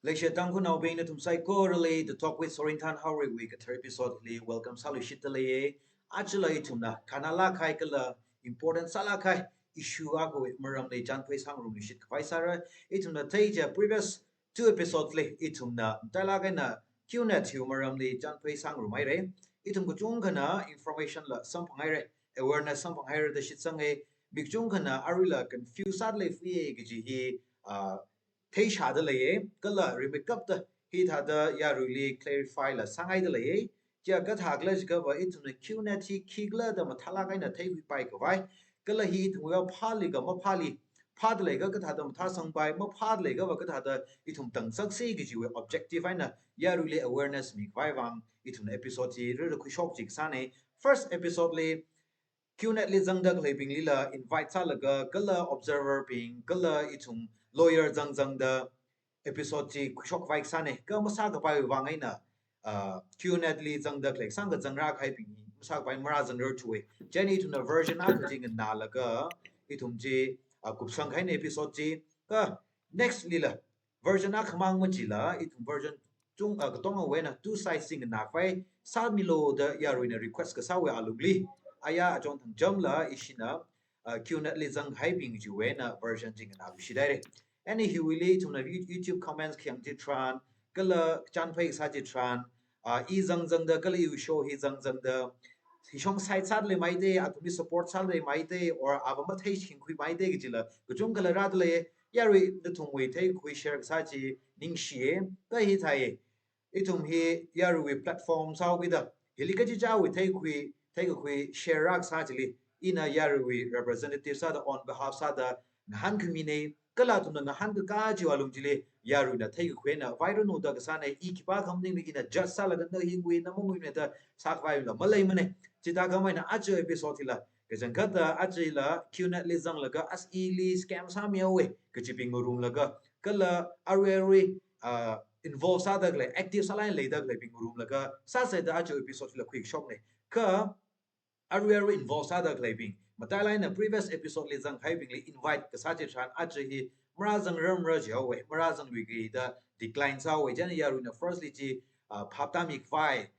Leisha tangku now being the tumsai korale the talk with Sorintan Howry week a third episode li welcome salu shitale achula itumna kanala kai kala important sala kai issue ako maram le jan pay sang room shit kai sara itumna teja previous two episodes li itumna talaga na qnet hu maram le jan pay sang room ai re itum ko chung kana information la sam pangai re awareness sam pangai re the shit sang e big chung kana arila confuse sadly fi gi hi thấy sao đó lấy cái là remake cấp đó khi thà đó ya really clarify là sang ai đó lấy giờ cái thằng là cái vậy ít thôi Q net thì khi là đó mà thà cái là thấy bị bài cái vậy cái là hi thằng yêu phá cái mà phá đó lấy cái thằng đó mà thà sang bài mà phá lấy cái vậy cái thằng đó ít thằng tăng sắc sĩ cái gì objective ấy nè ya really awareness mình phải vang ít thằng episode thì rất là shock chính xác này first episode li QNet li zang dak leiping li la invite sa laga kala observer ping kala ichung lawyer zang da episode chi shok vai sa ne ka masa ka pai wangai na QNet li zang dak lek sang ka zang ra khai ping masa pai mara zang ro chui jenny to na version a ka jing na laga itum ji kup sang khai ne episode chi ka next li la version a khamang ma chi la itum version chung ka tong awe na two side sing na fai sa milo da ya ruina request ka sa we alugli aya chong thang jam la ishina qnet li zang hai bing ju we na version jing na bi shidai any hi wili tum na youtube comments kyang ji tran kala chan phai sa ji tran I zang da kala you show hi zang da hi shong sai chat le mai de atumi support sal le mai de or avama thai ching khui mai de gi la ku chung kala rat le ya ri de thung we thai khui share sa ji ning shie ka hi thai itum hi ya ri platform sau gi da hi li ka ji cha we thai khui take a quick share rak sajili ina yarwi representative sada on behalf sada ngahan kumine kala tun ngahan ka ji walum jile yaru na take a quick na viral no da sana ikipa kamning ina just sala da hingwi na mu ne da sak vai la malai mane chita ka mai na ajo episode la ke jang kata ajila qnet li zang la ga as ili scam sa miawe ke chiping room la ga kala arwe involve sada le active sala le da le ping room la ga sa sa da ajo episode la quick shop ne ka Aru involved sa da claiming matalai na previous episode li zang hai li invite ka sa che tran a che hi mara zang ram ra jaw we mara zang wi gi da decline sa we jan ya ru na firstly chi phapta mik fai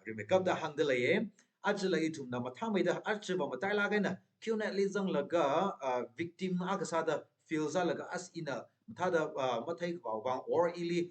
remake up da hang de le ye a che la i thum na matha mai da a che ba matai la ga na qnet li zang la ga victim a ka sa da feel sa la ga as ina matha da mathai ka ba or ili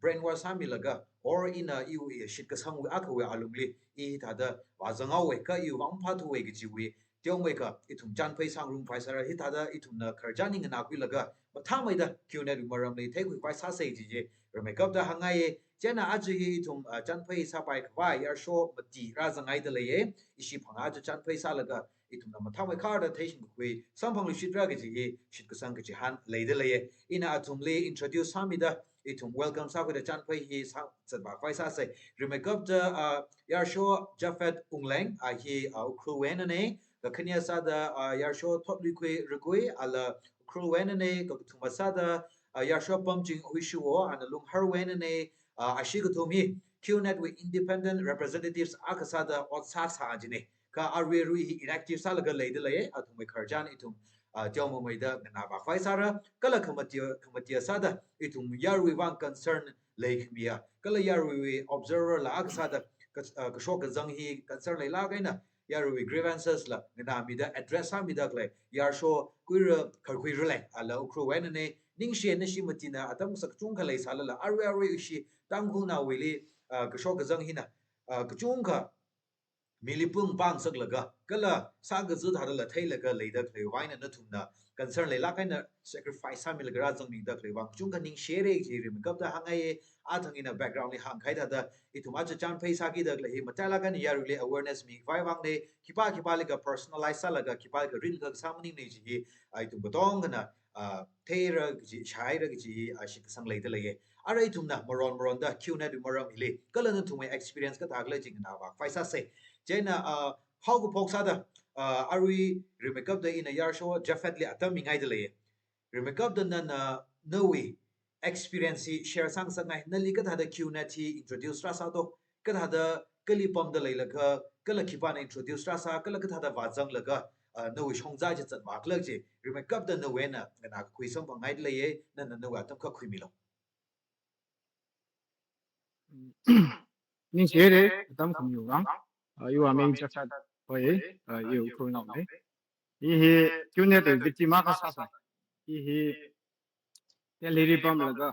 brainwash sa mi la ga or ina iu shit ka sang we a ka we alumli I thada wa zanga we ka yu wang pha thu we gi we tiong we ka ithum chan phai sang room phai sara hi thada ithum na kharjani na kwi laga ma tha mai da kyu ne maram le thai kwi pai sa sei ji je ra me kap da hangai ye chena a ji hi ithum chan phai sa pai kwa yar sho ma ti ra zangai da le ye ishi phanga ju chan phai sa laga ithum na ma tha mai khar da thai shin kwi sam phang lu shit ra gi ji shit ka sang gi han le de le ye ina athum le introduce ha mi da ithum welcome sa ko da chan phai hi sa chat ba phai sa sei remake up the Yarsho Jafet Ungleng hi Ukruwenane the Kenya sada Yarsho Totlikwe Rugui ala Ukruwenane the Tumasada Yarsho Pumjing Huishuo and Lung Herwenane Ashigutumi QNet with independent representatives Akasada Otsasa Ajine ka Arwi inactive salaga lady lay Atumwe Karjan itum Jomo Maida Nava Faisara Kala Kamatia Sada itum Yarwi one concern Lake Mia Kala Yarwi observer la Akasada ka shok zang hi concern lai la kai na ya ru grievances la na mi da address ha mi da klai ya sho kuir khar kuir lai ala ukru wen ne ning she na shi matina atam sak chung ka lai sala la aru shi tang hu na wili ka shok zang hi na ka chung ka milipung pang sak laga kala sa ga zu thar la thai laga lei da klai wai na thum na concern lai la kai na sacrifice ha mi laga ra zang mi da klai wang chung ka ning share ji rim kap da hangai a thang in a background ni hang khai da itu ma chan phai sa ki da le matala kan ya rile awareness mi vai wang ne kipa le ga personalize sa la ga kipa ga rin ga samning ne ji ai tu botong na thera ji chai ra ji a shi sang le da le ara itu na moron da q na du moram ile kala na tu mai experience ka tag le jing na wa phai sa se jena how go pok sa da arui remake up da in a year show jafet le atam mi ngai da le remake up da na no way experience share sang sang ngai nali ka thada q na thi introduce ra sa to ka thada kali pam da leila ka kala khipa na introduce ra sa kala ka thada wa jang la ka no shong za ji chat mak la ji remake up da no we na na khui sam ngai le ye na no wa tam ka khui mi lo nin shere tam khum yu wang yu wa ming chat chat hoi yu khu nong le yi he kyu ne to victima ka sa sa yi he te le ri pam la ga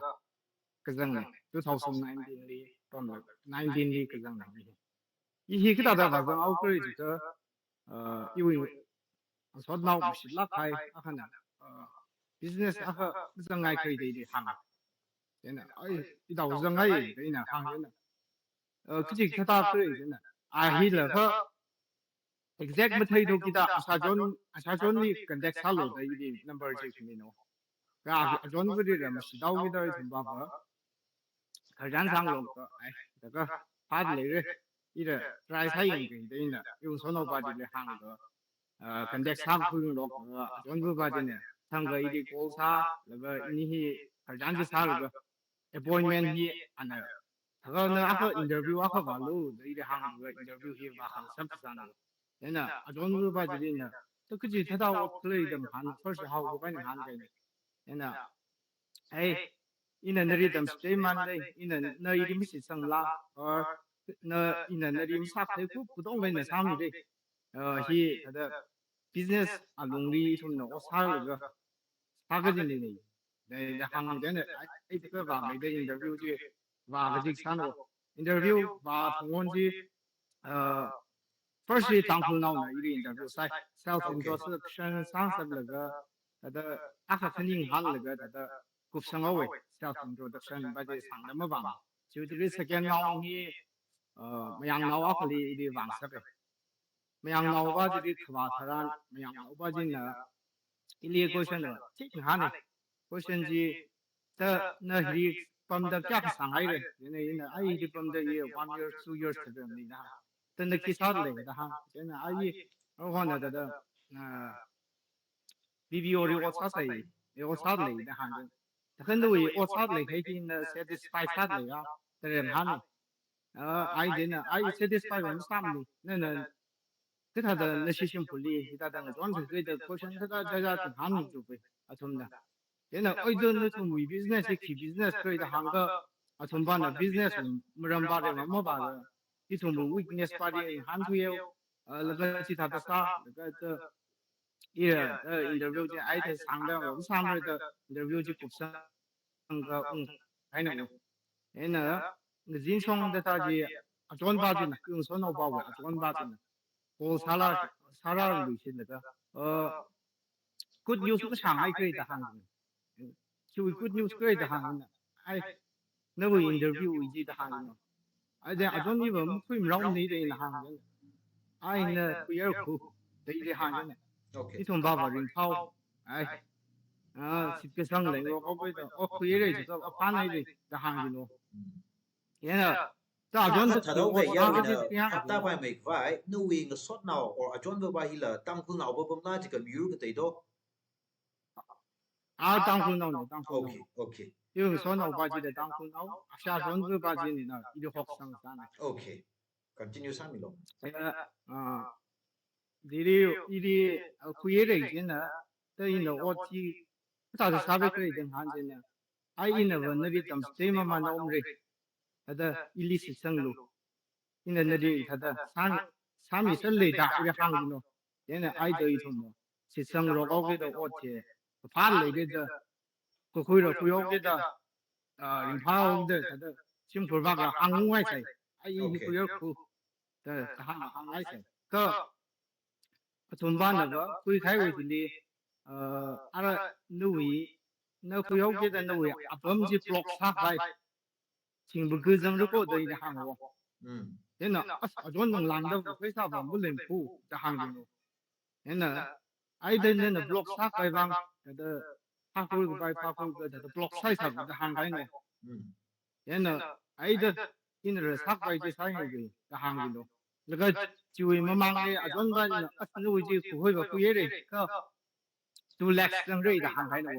ka zang ne 2019 li pam la 19 li ka zang ne yi he ka da ba zang au kre ji ka yu yu so now mu shi la kai a khana business a kha zang ngai kre de hang ena ai i da zang ngai de na hang ena cái gì ta cái gì nè hi là có exact mà thấy đâu kita asa John ni contact salo da yi number je kini no ga John bu de ma shi dau mi da thum ba ba thời gian sang lo ko ai da ka phát le re yi de try sai yin ge de na yung so no ba de le hang da contact sang khu lo ko John bu ba de ne sang ga yi ko sa la ga ni hi thời gian ji sa lo ga appointment hi ana thằng nó ác interview ác vào luôn đấy là hàng người interview hi vào hàng sắp sana nên là ở chỗ người bây giờ này tôi cứ chỉ thấy đâu play đầm hàng first how của cái hàng cái này nên là ấy in là nơi đầm stay man đây in là nơi đi mới sang la or nơi in là nơi đi mới sắp thấy cũng don't bên là sao vậy hi là business à long đi thôi nó sao được sao cái gì này đây là hàng cái này ấy cái vào mấy cái interview chứ và cái gì sao nó interview và thông quan gì firstly tăng cường nào này đi interview sai self introduction sang sắp là cái đó ác cái khinh hẳn là cái đó cúp sang away self introduction bây giờ sang đó mới vàng chứ thì second nào thì mấy anh nào ác đi vàng sắp rồi mấy anh nào bây giờ đi khóa thời gian mấy anh nào bây giờ là ili question là chết hẳn này question gì ta na hi from the kyak sang ai re ne ne ai di from the year 1 year 2 years to them ni da then the kisar le da ha ne ai ho na da video ri o sa sai e o sa le da ha da kan do o sa le kai kin satisfy sa le ya da re ha ni ai de na ai satisfy wan sam ni ne ne cái thằng đó nó sử dụng phụ lý thì ta đang chọn cái đó question ta ta ra thì ham được rồi à thùng đó thế là ôi đó nó thùng business thì business cái đó hàng cái à thùng ban là business mà làm bao giờ mà bao giờ cái thùng weakness bao giờ ham thuê là cái chỉ ta sa cái yeah interview thì ai thì sang đó cũng sang rồi đó interview thì cũng sang cái cái này thế là cái diễn xong đó ta chỉ à chọn bao giờ này yung số nào bao giờ chọn bao giờ này 고 사라를 위신다가 good news cái 상하이 그이다 하는 저 good news 그이다 하는 ai nó vừa interview gì đó hàng ai đây ở trong như vậy mới phim rong này đây là hàng ai nè bây giờ khu đây là hàng này Okay. cái thằng bà vào rừng thau ai xịt cái xăng này nó có bây giờ khuya đây chỉ có phá này đây là hàng gì nó thế là ta ở trong thật đâu vậy cái giờ cái hạt ta phải make vai nuôi cái sốt nào or ở chỗ vừa hi là tăng cường nào bơm bơm na chỉ cần miu cái đó tăng cường nào tăng cường okay okay yung số nào bao giờ tăng cường nào xa số cứ bao giờ này đi học sang sana okay continue sang mi lo đi khuya đấy chứ nè tới nó ở chỉ ta được sao cái đến hàng chứ nè ai in là vấn đề tâm thế mà nó ông rồi đó ili sự sang lu in là đi đó sam is lấy đã cái hàng gì nó thế nè ai tới thôi mà sự sang rồi có cái đó ở chứ phát lấy cái đó có khuya rồi khuya cái đó ring phao đó đó chim phượng bạc là hàng ngoài sai ai khuya khu đó hàng ngoài sai có thôn ban là có khuya khai với thì ara nuôi nó khuya cái đó nuôi à bấm chỉ block sát lại chính bởi cứ rằng nó có đây là hàng hóa thế nào ở chỗ nó làm đâu phải sao mà muốn lên phụ cho hàng gì nữa thế nào ai đây nên là block sát cái vang cái đó phát huy cái block sai sao cái hàng cái này thế nào ai đây in rồi sát cái sai hay gì cái hàng gì nữa là cái chui mà mang cái ở chỗ đó là nuôi chỉ phụ hơi và phụ ấy đấy có tu lẹt đang rơi là hàng cái này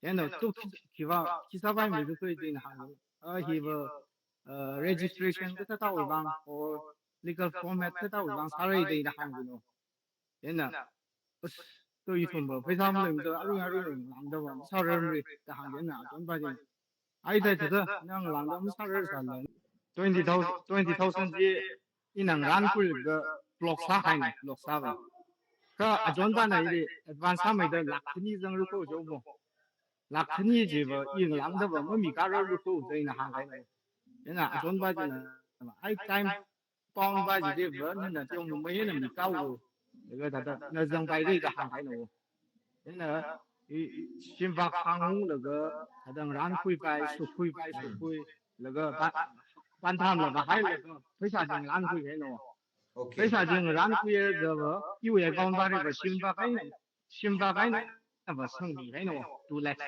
thế nào tu khi vào khi sao vậy mình cứ đi là hàng hi registration cái tao vang or legal format cái tao vang sarai đây là hàng gì thế nào tôi dùng mà phải sao mình tôi ăn ăn làm đâu mà sao rồi là hàng thế nào chúng ta gì 아이들 저도 그냥 란덤 사를 살래 20,000 지 이낭 란쿨 그 블록사 하이네 블록사가 그 아존바나 이리 advance 마이더 락니 정르고 저거 락니 집어 잉랑더 뭐 미가르고 저이나 한가이네 얘나 아존바지는 아이 타임 뻥바지 버는 좀 뭐에는 미가고 이거 다다 너정 바이리가 한가이네 얘나 이 심박 항우 그거 다당 란쿨 바이 수쿠이 바이 수쿠이 그거 반탐了 还有个非常经蓝灰黑喏，非 Okay. 常经蓝灰这个有也讲把这个新发黑那么生米黑喏，都来的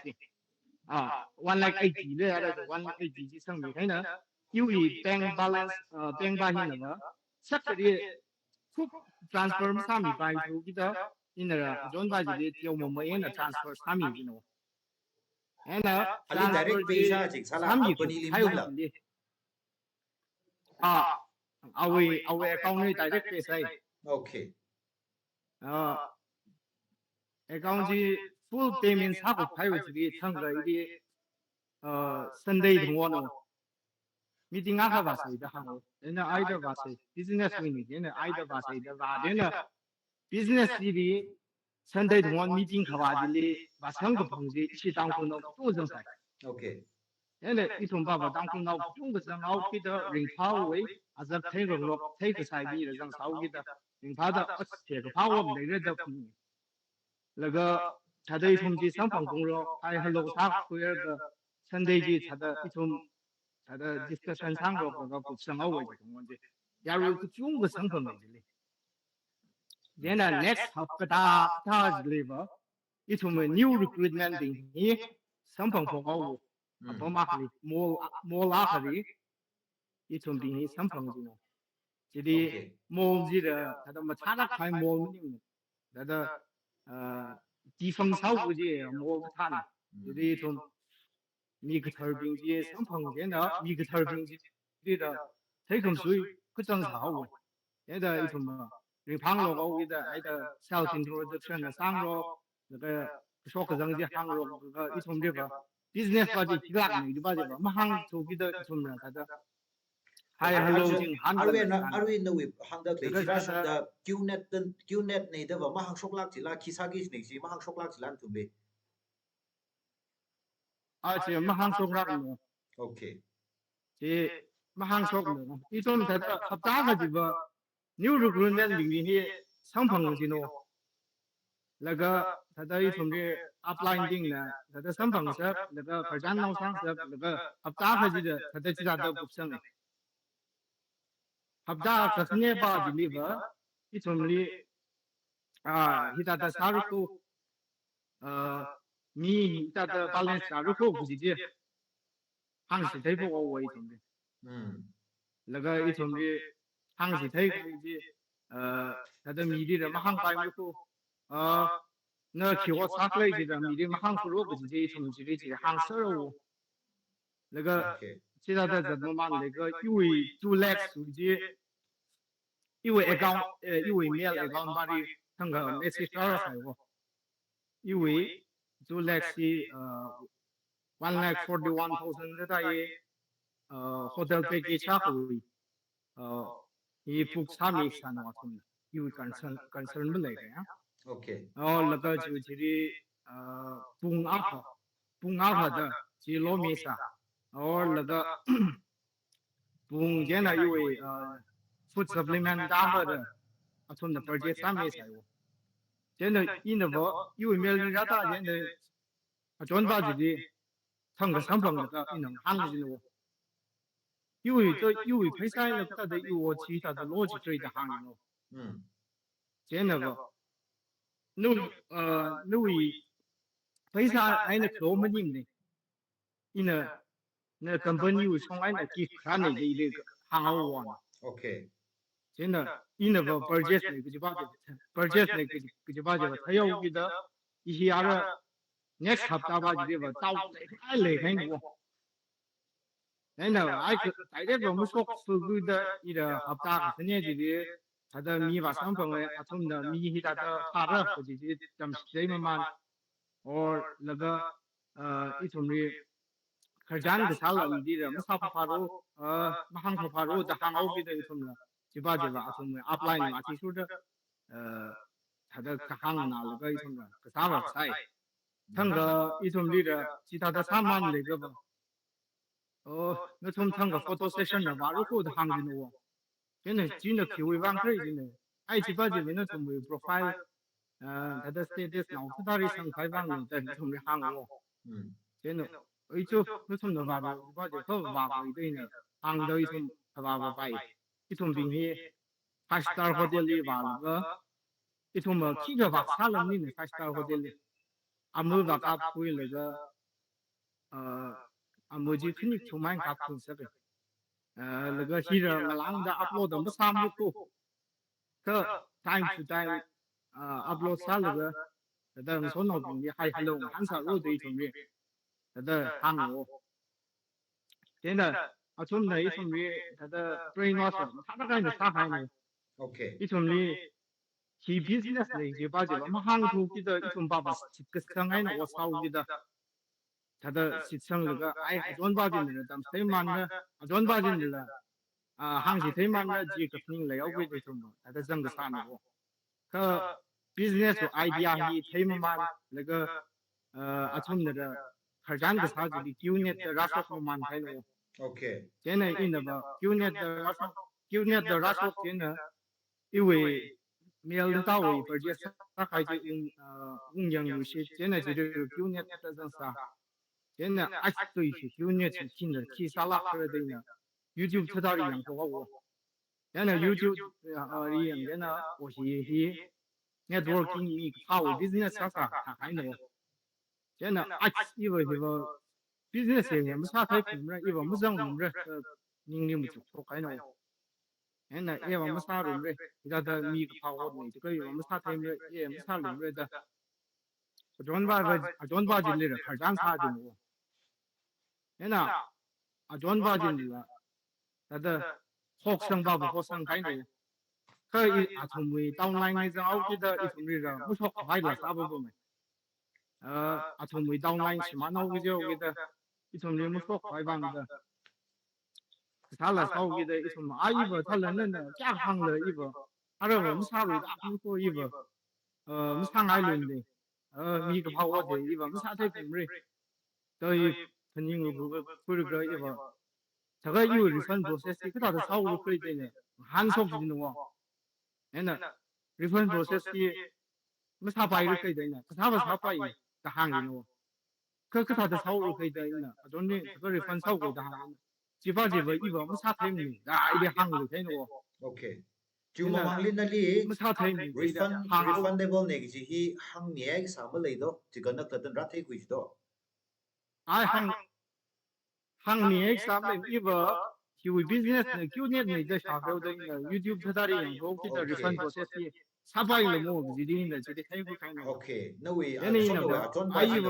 啊，one like 80的还是one like 80的生米黑呢，有一 bank balance bank balance 那么，这个的 transfer 三米八就记得，因那个转把这里有么样的 transfer 三米的喏，哎那 Ali direct transfer pesa 的 jik sala 三米 company 还有 lim la. 的。啊，阿伟account 里 direct 俾使， Okay. account 是 full payment 差不多有自己唱个一啲Sunday 同我喏，meeting 啊話事的行，人家愛的話事 business 會呢，人家愛的話事的話，人家 business 裡 Sunday 同我 meeting 嘅話裡，話上個朋友一起當工喏，都正晒。 Okay. 人哋一同爸爸當工喏，中個上後記得人跑位，啊只睇個落睇個晒邊，讓手記得人跑得一個跑我唔嚟咧就唔。那个他的一通的上访工作，还有楼下会那个陈队的他的一通他的 discussion 上个那个不生活问题问题，假如个中个身份问题嘞，然后 next 个他里边一通么 new recruitment 的你身份服务，啊不嘛的莫拉的一通的你身份的呢，这里莫记得他的么查拉开莫呢，他的。地方操估计摸不谈，有的一种米个头儿兵的上碰见的米个头儿兵的，太空水不正常问，现在一种嘛，人胖了我给的，挨的小金头就穿的上了那个说个人的行了那个一种这个 business 把这几个人的把这个马上就给的一种人他的。还有 loading Arwin no we hang da le chira shon da qnet nei da ma hang shok lak chila kisagi nei si ma hang shok lak chilan tum le. 而且马上说那个， Okay. 这马上说那个，一种他的合大个这个牛肉骨那里面上碰的喏，那个他的一种的 upline 定呢，他的上碰是那个发展脑上是那个合大个这个他的其他的不生的。합다 कसने बा deliver इचुमली हिता द सारुको मी हिता the balance सारुको बुझिजे हांसि थैबो ओवै इचुमली लगा इचुमली हांसि थैबो द मिदि द महंग पाइमको न खिवा साखलै द मिदि महंग फुलो बुझिजे इचुमली जे हांसरो लगा सिदा द जदमान लगा युइ 2 lakhs बुझिजे因为 account 因为 mail account 把你那个 message 打开过，因为就 like 是1,41,000的大爷hotel package 下回你不参与啥那种的，因为 concern 不来的呀。Okay. 然后那个就这里东阿哈的吉罗米萨，然后那个东边的因为food supplement 大盒的，从那边接3枚菜物。现在因那个因为没人家大现在转把自己唱个上访那个你能handle的哦。因为配菜那个的有我其他的逻辑对的行业哦。现那个那配菜哎那可我们用的，因那根本有从哎那给看的这个行业网。Okay. 真的，因那个 purchase 那个就把这 purchase 那个就把这个，他要给的一些那个 next 好把这个到太厉害了。那I could I did from so good 的一个好大个，人家这里他的米把上分为，从的米他的发热或者是怎么谁慢慢，或那个一种的 khởi cái sao là đi rồi sao phải pharo mà hàng phải pharo đã hàng ao cái đấy thôi là chỉ ba thôi mà apply mà chỉ số đó他的hàng nào là cái thôi là cái sao là sai thằng cái ý thôi đi rồi chỉ ta đã sao mà lấy cái吧那从thằng cái photo session là vào lúc đó hàng gì nữa cái này keyword vàng cái gì này ai chỉ ba chỉ nó thôi profile他的 status nào他到底上开放的在从的hàng哦cái này ấy chứ nó从的vào bao giờ có vào cái đấy này hàng đấy从vào phải cái从bình hi five star hotel đi vào cái cái从mà khi cái vào sao làm nên five star hotel đi amul vào cái cuối là cái amul chỉ khinh chúng mình cái cuối sẽ cái là cái khi là làm đã upload được sao mới cô cái time to time upload sao là cái đó số nào cũng hay hello hắn sao rồi đấy chúng mình đó hàng哦真的从那一从里他的 brainwash 他那个人啥还呢 okay 一从里去 business 的就把这个嘛杭州记得一从爸爸个上海呢我操记得他的是成那个哎专把进的咱们谁嘛呢专把进的了杭州谁嘛呢几个人来要归的什么他的整个啥呢个 business idea ही谁嘛那个从那个开展个啥子的9年的ราชกุมาร开了 okay 现在印的吧9年的ราช现在因为没有到位而且他还是营养有些现在就是9年的这啥现在还对是9年是新的其他拉出来的呢 YouTube 出道的养活我现在 YouTube 一样现在我是 networking 一个好 business 啥他还能现在因为这个 business 也没啥太平了，因为没上我们这盈利没就错开了。现在因为没啥人了，现在的米个跑我们这个因为没啥太平了，也没啥人了的。专把进来了，开展啥进了？现在专把进来了，他的学生吧不学生开了。可以从为到那那种奥地的一从那个不说快了啥不不没。从为到那起码那我就给他。一从你们说快帮的，他来烧给的一从嘛，一个他人的健康的一个，他这我们xã會大不过一个，我们上海人的，米个跑我的一个，我们啥太平的，所以肯定不是个一个，这个有的分不是是个他的xã會可以的，汉说不能哦，真的，日本不是是，没啥白的可以的呢，他们啥白的，他汉人哦。可他的收入可以得呢，中间这个是分收入的哈，只把这个一个没啥太明，一点行路可以喏。okay 就嘛忙哩那里没啥太明 refundable 那个是去行业啥么来的，这个那个等ratei贵的。行业啥么一个就 business 呢，9年内的下标的YouTube 它的样子，这个 refund process 啥白了么？这里呢，这里开不开呢 okay 那位那你呢？专把进的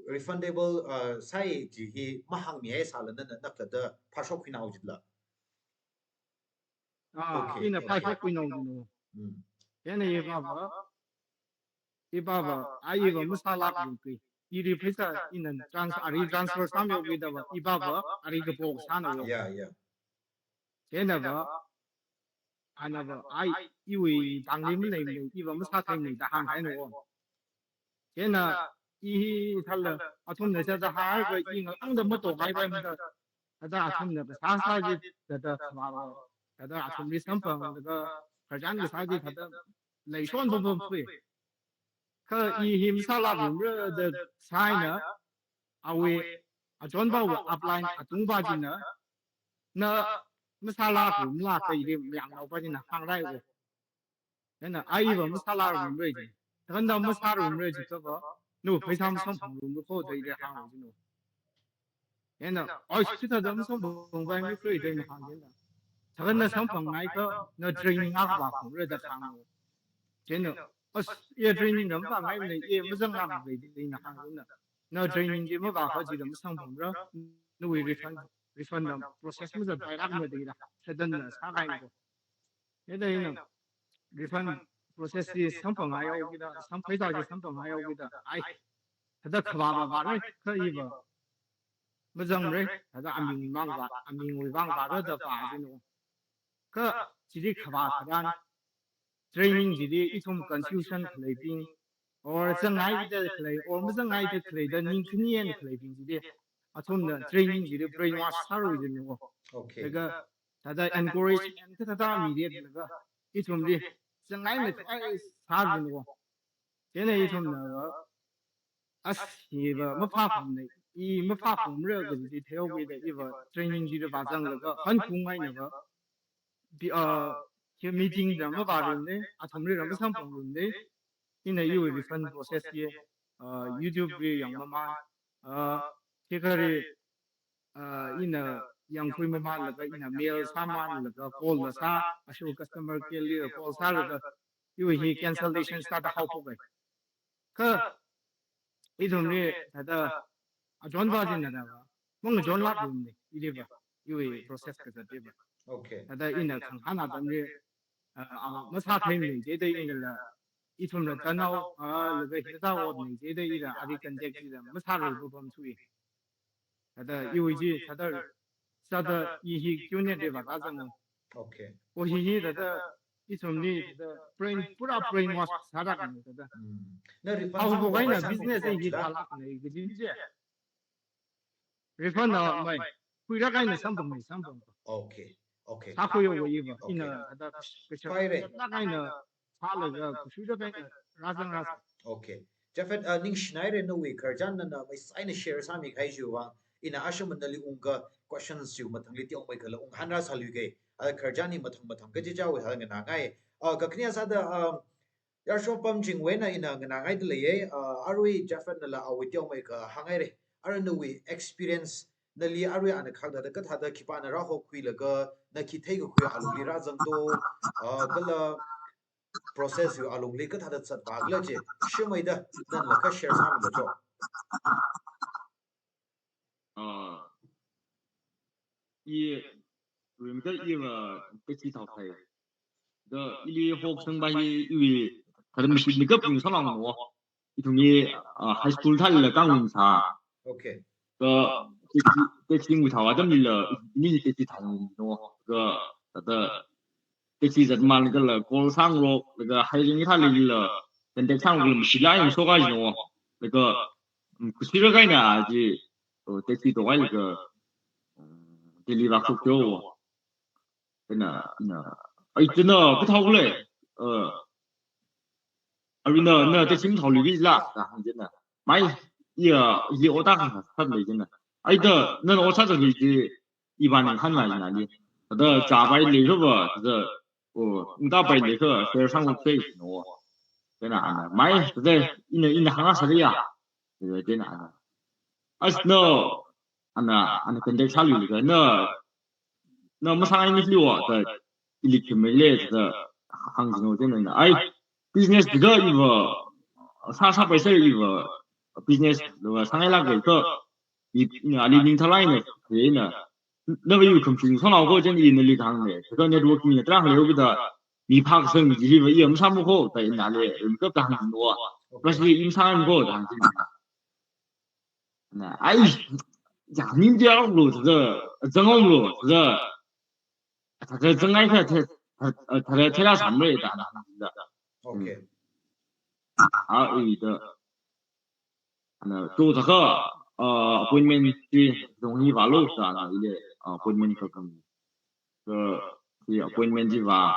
refundable sai只去嘛行业啥了那个的怕说亏脑子了。因为怕说亏脑子呢。现在一把一个没啥拉不给。一的配啥？一能transfer 上面给的吧？一把一个包啥呢？Yeah。现在吧，那个因为当年们那一个没啥太没的航海呢哦。现在他了，从那些还有个因为的没多海外没的，他从那个啥的嘛了，他从的身份那个海战的啥的，他的内算不会。可没啥拉不热的菜呢，为专把我 apply 中把进呢，那没啥拉不拉可以的两老把进呢行来我，真的一个没啥拉不热的，等到没啥拉不热的这个，那非常生朋友们好的一点行了就，真的，其他的没生朋友没可以的行真的，这个那生朋友那个那training啊吧朋友的行了，真的。也 training 人吧，买的也没正常的那行的，那 training 就没办法就么上碰着，那为refund 的 process 没得白拉没得了，是真的啥个个，也得呢 refund process 上碰还要给他，上配套就上碰还要给他，他的可把人可以不，不认为他的阿明为王把人的发的喏，可这里可把他的 training 这里一种 confusion 来宾，或者爱的来，或不是爱的来的，你肯定来宾这里，啊，从的 training 这里 brainwash 啥路的喏，那个他的 encourage 他的 media 那个一种的，是爱的爱啥的喏，现在一种那个。啊，是吧？没发疯的，没发疯这个就是特别的一个training就是把整那个很公开那个，就 meeting 这么把人的，啊，他们这么上访人的，现在有的分 process 的，YouTube 的样嘛，这个的，那样会嘛那个那 mail 啥嘛那个 call 的啥，啊，是 customer care 的 call 啥那个，有一些 cancellation 啥的好不呗，可。一种的，他的啊，转发进来的吧，我们转拉进的，一点吧，因为 process 个这对吧 OK 他的那看看那种的，没啥可以理解的，那个一种的电脑那个现在我理解的一个，阿里跟这个的，没啥的不帮助的，他的因为这他的一些9年对吧，他怎么 OK 我一些他的一种的brain 不知道 brain wash 啥的感觉他的。那 refund 好不管那 上 business 是一他拉那个经济，refund 呢没，回来干的上班没上班， OK OK 他会有我一个，因为他的个钱， Fire 那干的他那个不是这边拉上。 OK Jafet ning Schneider no we karjan na mai sai na share sa mi khai ju wa ina asham na li unga questions ju mathang li tiong mai khala ung hanra salu ge karjani mathang ke ji jaw ha nga ngai ga khnia sa da ya shop pam jing we na ina nga ngai de le ye arui Jafet na la awi tiong mai ka hangai re ar no we experience na li arui an khak da ka tha da ki pa na ra ho khui la ga na ki thei ga khui alu li ra jang to kala process yu alung li ka thada chat bag la che shimai da nan la ka share sam la cho ye rem ka ye wa pe chi thao khai de ili hok sang ba ye yu ta de shi ni ka pung sa lang mo i thung ye high school thal la kang wing sa okay ke ke chi ngu thao da mi la ni ke chi thao no ke ta de ke chi zat man ka la kol sang ro la hai ring tha li la den de sang ru shi la yin so ga ji no la ke ku shi ra ga na ji te chi do ga li ke这里吧，口酒，真的，哎，真的不掏嘞，那这心头里边啦，真的，买也我打看没真的，哎的，那我查这里的，一般人看来哪里，他的加白里头吧，这你打白里头，这上过最多，真的，买这一行啥的呀，这个真的，哎那。ana kende chalu liga na masang ni liwa da ilik mele da hang no den na ai business da iwa sa pai sai iwa business lo sang la ge ko i ali ning thalai ne ye na ba yu computing so na go jen i ne li kang ne ko networking ne tra le da mi phak sang ji ba yem sam ko da na le ko da hang no plus li im sang go da hang na ai呀，你这样路这正好路这正爱他的他俩上面的okay 啊有的那做这个appointment 的容易把路是啊那一个appointment 可可这 appointment 的话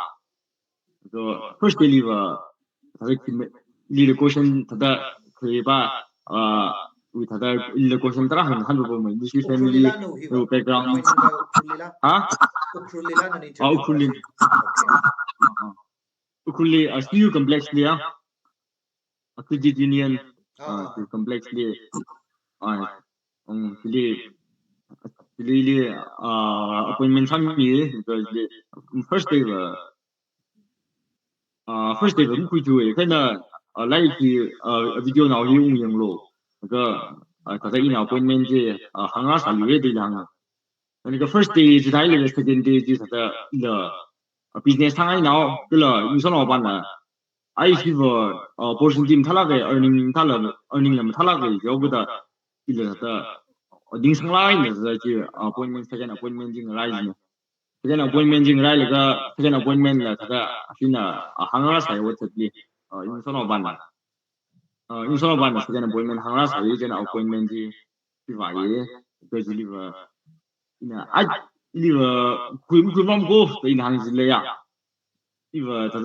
这 first deliver 他的你的过程他的可以把为他的你的过程当然很多部门，你去分你有 background 啊，ukulele still complexly 啊，academician complexly 这里appointment 上面这个 first day 吧first day 不会做诶，可能来去video 脑里用用咯。那个他在一appointment 的行啊啥旅的样啊，那个 first day 是他那个 second day 就是他的business 上一脑，对了，你说老板呢， I see portion team thalage earning lam thalage yoga ila ding sanglai ne ji appointment second appointment jing rise ne second appointment jing rise ga second appointment la ta asina hangara sai wo tli in sono ban in sono ban second appointment hangara sai je na appointment ji ti va ye ko ji liver ina liver kui mom go in hang ji le ya liver ta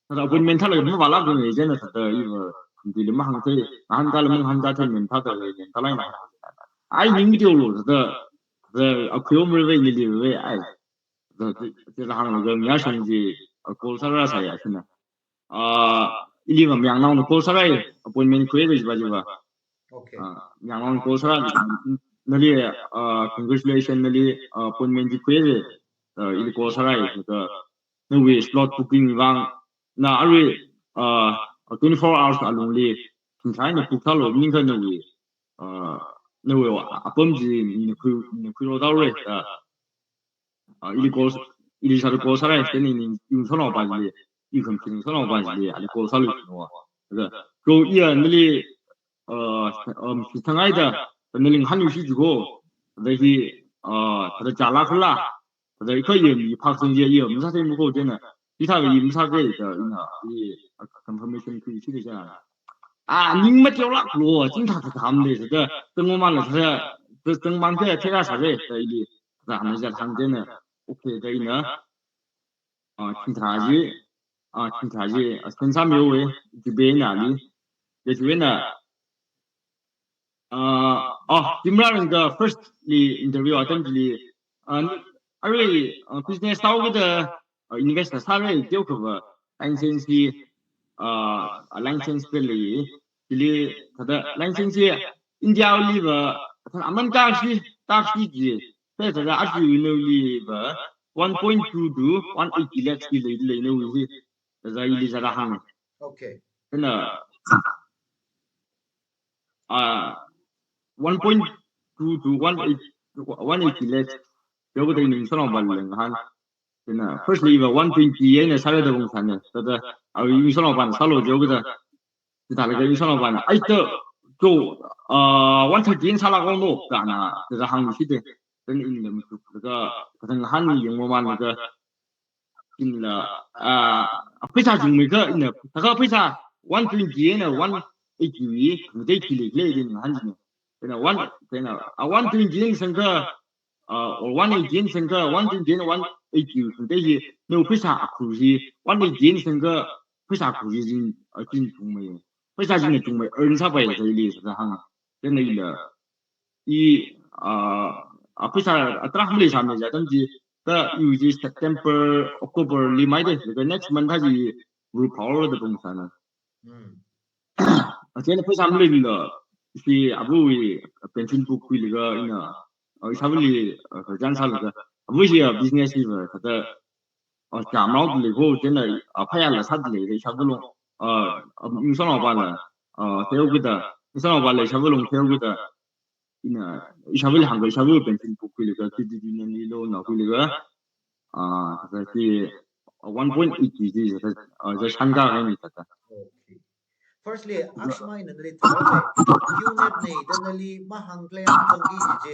tada appointment thala ma wala ko ne je na ta liver di le ma hang te han dal mong han da ten men ta ta le ta lai na ai ning dio lo the akwyo mre ve ni le ve ai the hang lo ga shong ji ko sa ra sa ya sina ili ma myang nang ko sa ra appointment ko ye ba ji ba Okay. myang nang ko sa ra na li congratulations na li appointment ji ko ye ili ko sa ra ga no we slot booking wang na ari 24 hours along li kin sai na puk thalo ning ka no we apom ji ni ku ro da re ili sa ko sa ra ni yung sono ba ji 이 금핑 선호반지 아니고 살로 있노 그래서 그 이안들이 비슷하이다 늘링 한유시 주고 내기 다들 잘라클라 다들 거의 이 박성재 이 음사세 무고 되는 이사의 임사게 이 confirmation 그 시리잖아 닝마 tiêu lạc lùa chính thật thầm thì cái tương man là thế cái tương man cái thế ra sao đấy đi làm cái thằng thế này ok đây nữa chính thật gì thân sam yêu ấy thì bên nào đi để chuyện là Timran the first interview attemptly I business tao cái investor salary tiêu cover license license cái li thật license India liver thằng Aman taxi gì thế thật ra actually liver 1.2 to 180 lakhs ki le no wi za ili za hang Okay. na 1.2 to 180 lakhs yo ko ding sono bal leng han na firstly 120 ye na sare da bong san ne da yu sono ban salo jo ko da ta le yu sono ban ai to to 130 sala ko no ka na da hang si de then in the cái thằng han yung mo man cái in la pesa jung me cái in ta pesa 120 na 180 de kile le din han ni na 120 sang cái or 180 sang cái 120 180 de ji no pesa akru ji 180 sang cái pesa akru ji jin jung me pesa jin jung me earn sa bai de li sa hang then ni la I pesa atrah mli samne ja tam ji the use September October li mai de the next month ha ji ru power de bong sana chen pesa mli la si abu pension book wi le ga ina sabli jan sal ga abu ji business ni ba ta ja mao de go chen na pa ya la sa de le sa bu long yu so ba la teo gu da yu so ba le sa bu long teo gu da ina isabel hangal sabu pension pukul ka ti di ni lo na ku le ga ta ti 1.8 ji za shanga ga ni ta Okay. Firstly, Akshma in the little unit ne denali mahangle tangi je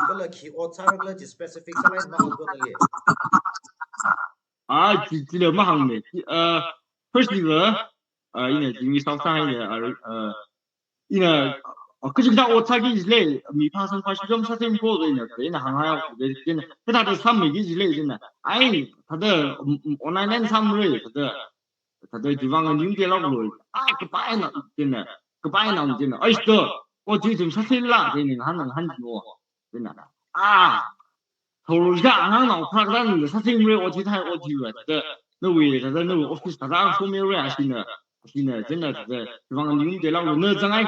kala ki otsar kala ji specific salai mahang gonali ji le mahang ne firstly ina ji sau sai ina 그 지금 다 오차기 이제 미파선 과시점 사진 보고는 그냥 항하야 되는 그다들 삼미기 이제 이제는 아이 다들 온라인 삼물을 다들 지방은 윤계라고 그 바에는 되는 그 바에는 되는 아이스도 지금 사실라 되는 하는 한지고 되는 서울가 안 하는 오파라는 사진을 어디다 어디와 너 왜, 너 오피스 다 소매를 하시는真的지방은 윤계라고 너 정말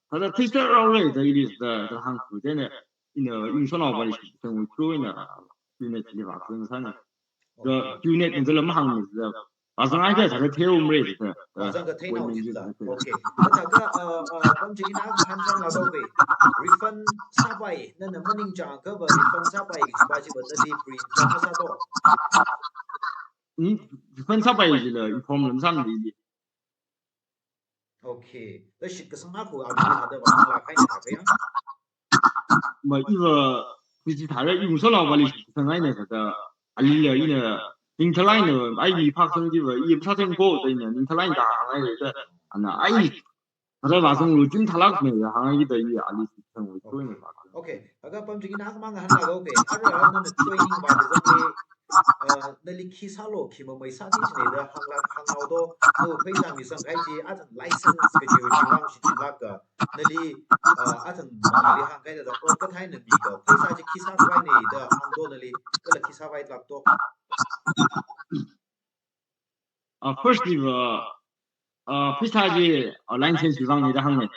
他的推测绕类的一例是的汉服真的运输老板的成为主因的unit 的话可能是呢个 unit 你这了马上是马上那个他的铁路没是的这个推脑筋的 OK 那个关于那个汉上老板 refund 300那能不能讲个 refund 300把这个的 print 怎么啥多分上百亿了，inform 上的。 OK，那是个什么苦啊？他的网上拉开哪个呀？嘛，一个飞机台的用上了，我哩上来呢，这个啊，里了一呢，林特来呢，哎，你拍成这个，也不差点过的呢，林特来打哎的，啊那哎，他在晚上路军他那个呢，好像一的一啊，你成为对呢吧 OK，agak pamjigi nak mang han lago ke. Ara na training ba de zong na li ki sa lo ki mo mai sa ti chne da hang la hang lao do no phai sa mi sang kai ji a tan license ke ji ji wang shi la ka na li a tan ma li hang kai da o ka thai na mi ka phai sa ji ki sa vai ne da hang do na li ka la ki sa vai lak to. First 这个非常的license 地方你的行业，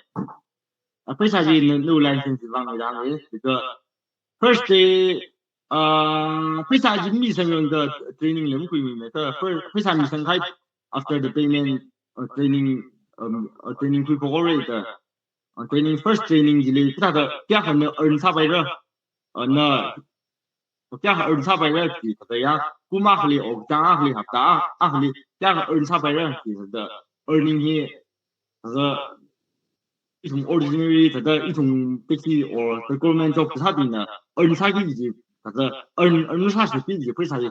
非常的no license 地方你的行业，这个 first 非常的密生人的 training 人规模的，非常密生开 after the payment training preparatory 的training first training 这里它的第二个呢2,400人，那第二个2,400人是这样，古马克里哦，讲阿克里哈达阿克里第二个2,400人是的。earning hier一种 ordinary 一种 taxi or the government job 它的呢 earn 啥个以及earn 啥是比以非常的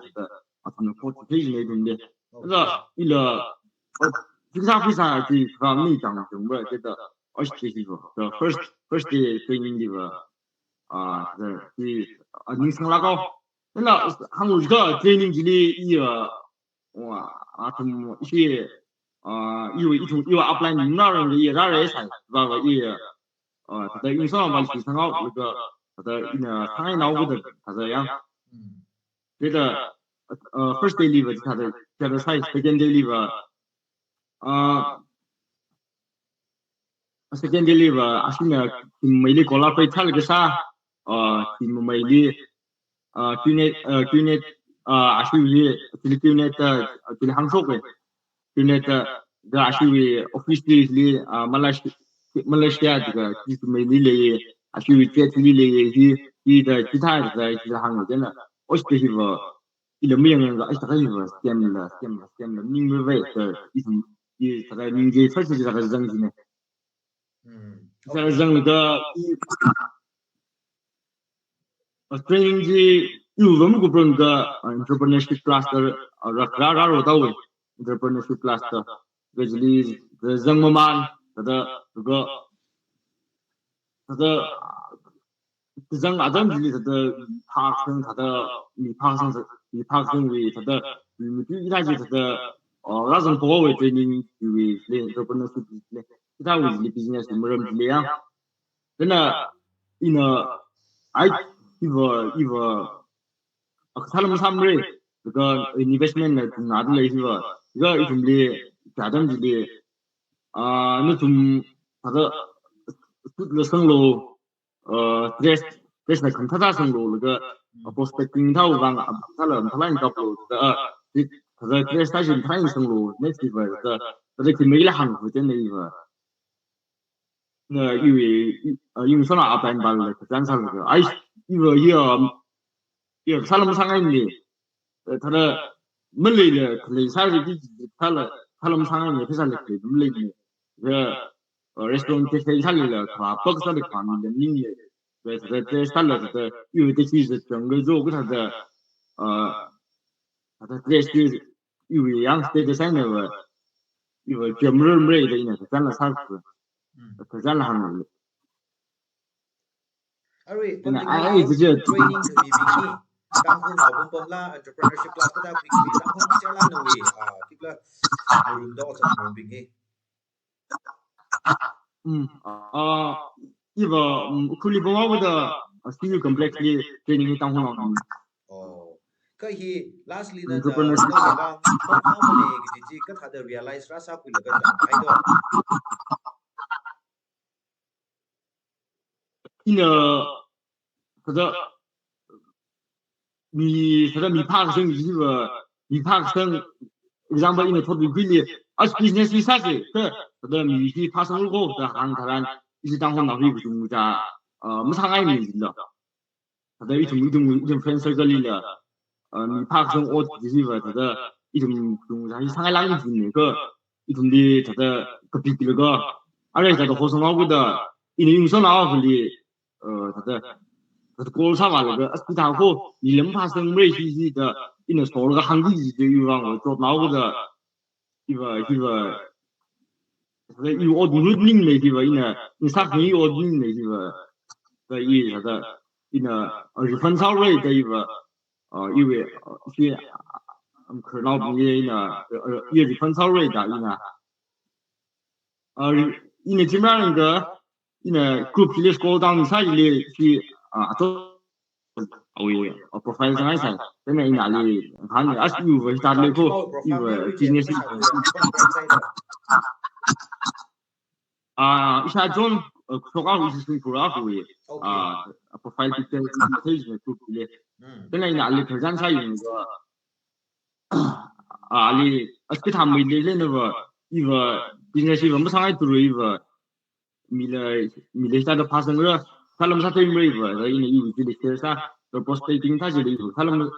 他们 qualification 那种的，那个一了经常非常的方面讲什么这个20the first day training 这个你上那个那韩国这个 training 这里一哇他们一些因为upline 你那人也让人才，吧个也他的用上嘛是很好那个他的上海脑部的他这样，这个first day leave 他的叫做 second day leave second day leave 啊是呢没的过了会差了个啥没的军内啊是有的军内的军航手的。Unit the actually officially Malaysia 这个就是美丽的 actually 这里的的其他的其他行业的，我是这个一个名人个，哎，这个scam 了，明明为的一种他的民间确实是他的人呢，这个人那个training 的有我们个不那个 entrepreneurship class 的拉到位。entrepreneurship class 的，这里人们他的这个人这里他的爬升他的爬升为他的一开始他的那种多为 training 为 entrepreneurship 呢，其他为 business 没人这样，真的一呢哎一个他们这个 investment 呢拿的来是吧？这个一种的家长的那种他的那生路stress 呢，看他生路那个 prospecting 他往他那搞不他的 stress 他是他生路那是吧？他的没了行真的一个那因为说那阿班班了，这样子那个哎一个他们上来的他的。没来了，可能啥的他们上海也非常的可以没来的，这restaurant 这些他来了，他包括他的看的名的，这啥了这因为这些是整个做给他的他的这些因为养这上的个，因为专门没来的呢，是占了啥子，是占了他们的。哎，这些 training 可以比。当红老公啦 entrepreneurship class ก็ได้คุยกัน当红เจ้าล้านหน่วยที่ก็รุ่นดอกจากรุ่นบิง一个库里波瓦的CU complex 的 training 当红老公。ก็ฮี lastly 呢，那个บางข้อมูลเองจริงๆก็ถ้าได้ realize ราคาคุยแล้วก็จังไปด้วย他的他的爬升一个爬升，example 因为他的规律，business 为啥子？他的爬升如果在行他们一直当红老一个中家没啥爱你的，他的一种 friend circle 里了，爬升我就是他的一种让上海浪子那个一种的他的隔壁那个，而且他的和尚老的，因为用手老的他的锅炒嘛那个其他火，你能怕生没西的，因为说那个行地就有啊，我做老的一个。有我读领那地方，因啥很有我领那地方，的一啥的，因日本草类的一个因为些可老不也也日本草类的因基本上那个group 里 school 当啥里去都professional 噻，真的那里看的有个啥那个有个 business。إيش هجون كتوقع ويجي كورا كوي profile picture page में कुछ ले तो नहीं ना ले प्रजान सा यूं तो ले अस्पताल हम ले ना वो इव business इव मसांग तो इव मिले सा तो पासन रो सालम सा तो इव तो इन इव जिले से सा तो prospecting था जिले इव सालम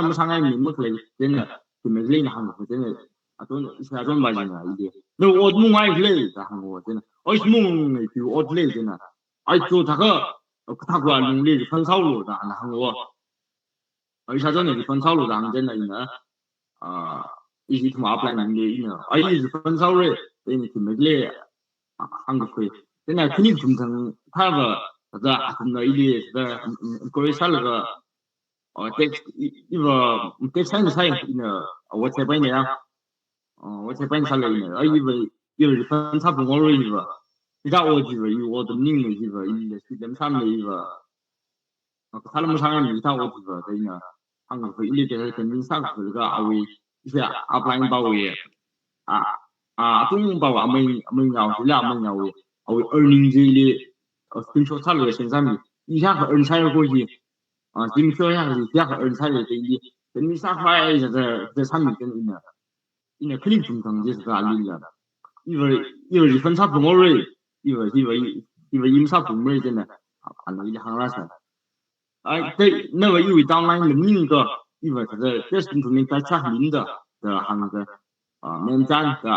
मसांग में मखले देना तो मैं ले ना हम को देना अतोन इस अतोन बाजना इधे 너我梦爱累的韩国真的，我是梦的就我累真的，就他管努力分手路的韩国，而且真的分手路的真的呢，一起同阿布兰的呢，一直分手了，所以你没累韩国会，真的肯定中成他个真的一的各位啥那个这三个菜呢，我才办的呀。我才办下来呢，以为日本差不多了一个，你看我以为我的领了一个，是咱们上面一个，他们上面他我一个对呢，韩国一直在跟进上这个阿威，一些阿布兰包围中包阿们要是俩们要为20这里听说他那个身上面一下和二菜过去听说下是一下和二菜的这里跟你啥块在上面跟你呢。因为肯定中等就是个案例了，因为分差不多了，因为因啥不没真的，看到一行那是，对，那个因为当然能领个，因为这是从你在查领的行个面站的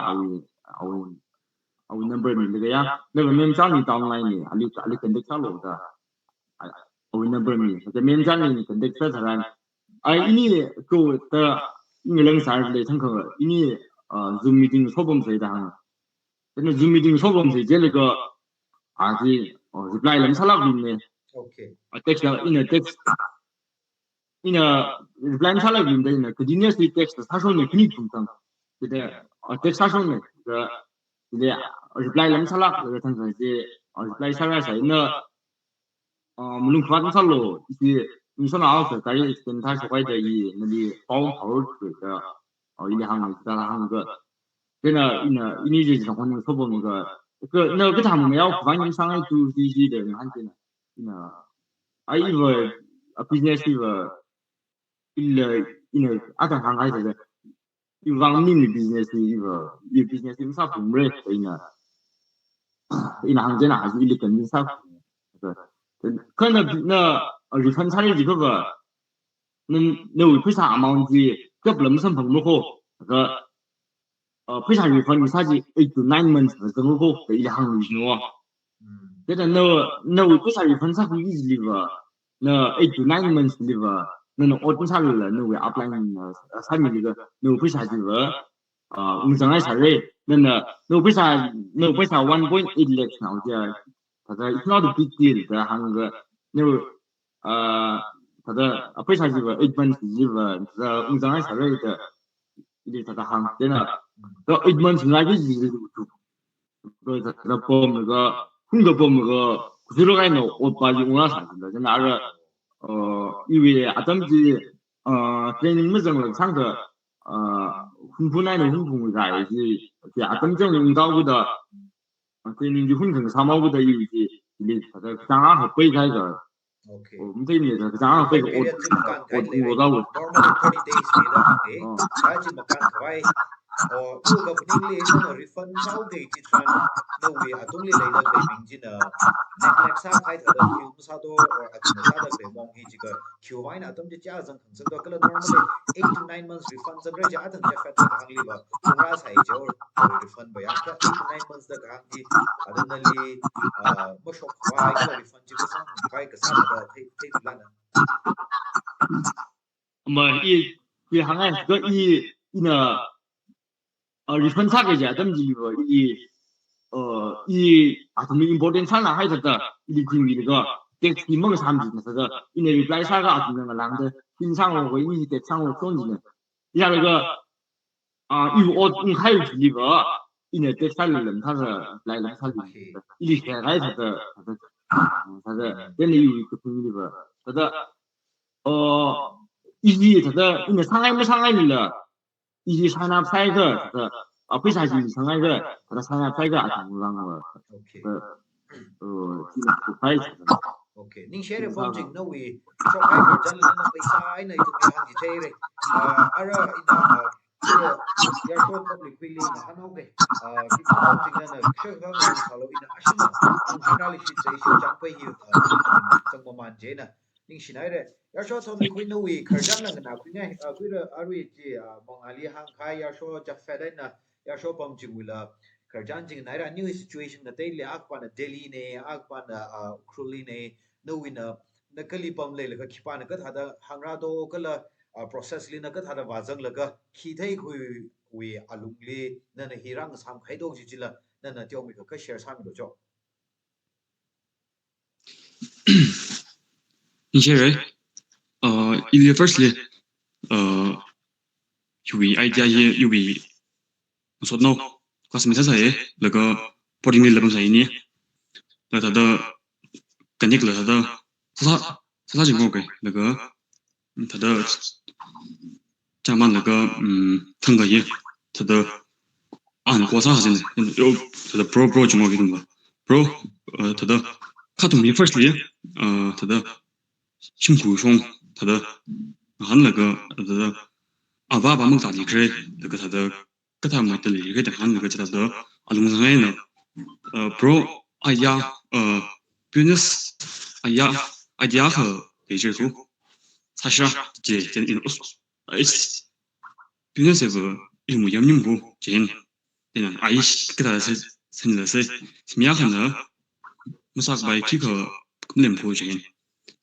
number 那个呀，那个面站你当然呢，你跟得下路的，number 呢，这面站呢跟得下才来，ini ko ta ingilang sar le thang ko ini zoom meeting sobom sai da ten zoom meeting sobom sai je le ko ji reply lam salak bin ne okay text in a reply salak bin de continuous text sa so ne kini tum tang de text sa so ne de reply lam salak le thang je reply salak sai na mulung khwan salo ji 你说哪个在跟他所谓的以那里包头水的一两行在那行个，真的你这种环境说不那个他们没有反映上来就这些的人看见了，一个business 一个阿个行还是有方面的 business 一个 business 有啥不没的呢？一行真的还是一个跟着啥对，可能那。日本产的这个，那为啥amount这不能算朋友好？为啥日本啥子8 to 9 months 这么好？这一行旅行哇，这个那为啥日本啥会一直个？那8 to 9 months 的个，那我啥了？那为 apply 啥米这个？那为啥这个？我们上海啥嘞？那为啥1.8 lakhs 那我讲，它这 it's not a big deal 的行个那。他的非常这个8 months 这个我们上海啥类的，他的行真的，到8 months 那个是他的报那个很多报那个，就是那个我把用了啥子的，真的那个因为咱们是training 没整了上个很困难的很痛苦的，是咱们这种搞不的training 就很正常嘛，不的有一些，他的上海和北开个。Okay. 我们这里的这样会我到我 normal 30 days 的，哎，还是不干快，如果不宁里那refund sau cái chỉ toàn nó vì à tung li lấy được cái mình chỉ là next sa khai thật được film sa đó or à tung sa được cái mong hi chỉ cái chiều mai nào tâm chỉ cha rằng khẩn đó cái là normally 8 to 9 months refund rằng cái giá thằng chắc phải được hàng li ba tung ra sai cho refund bây giờ cái 8 to 9 months được hàng hi à tung li mất shop khai cái là refund chỉ có sang khai cái sa đó thấy thấy là mà y hàng ngày cái y nè refund sa cái giá tâm gì rồi y à tụi mình important sa là hay thật đó đi tìm gì đó cái gì mà cái sản phẩm thật đó y này reply sa cái tụi mình làm đó tin sang rồi y cái sang rồi xong gì nè ya那个有我你还有几个一年得三人他是来他是一天来他是这里有一个朋友吧他的他的因为上海没上海了上海拍个他的为啥是上海的他的上海拍个啊怎么让我拍 OK, nhưng share phong trình nó vì cho cái thời gian là nó bị sai này tụi mình hàng gì chơi đây ara ina ya so public feeling na ano okay cái phong trình là chơi cái ngon sau đó ina asino ang journalist say siya chẳng phải hiểu trong một màn chế nè nhưng xin nói đây ya so public feeling nó vì thời gian là cái nào cũng nghe cái đó ari chỉ mong ali hàng khai ya so chắc phải đây nè ya so phong trình vì là thời gian chính này là new situation là đây là ác quan là Delhi này ác quan là Ukraine này no winner na kali pam le la khipa na ka thada hangra do kala process li na ka thada wajang la ka khi thai khui we alung le na na hirang sam khai do ji la na na tyo mi ka share sam do cho 一些人in the firstly 有为 idea 也有为我说 no 关什么事情那个 putting 的那东西呢那他的感觉了他的他情况给那个他的加班那个腾个也他的按过啥现在有他的 pro 情况给什么 pro 他的卡通里 firstly 他的辛苦中他的还那个他的爸梦打离开那个他的跟他们的离开的还那个他的龙上来呢pro 哎呀business 哎呀 idea 和给这个他是这in business 是有没有任何钱对呢哎给他是真的是什么样呢我啥个白皮个任何钱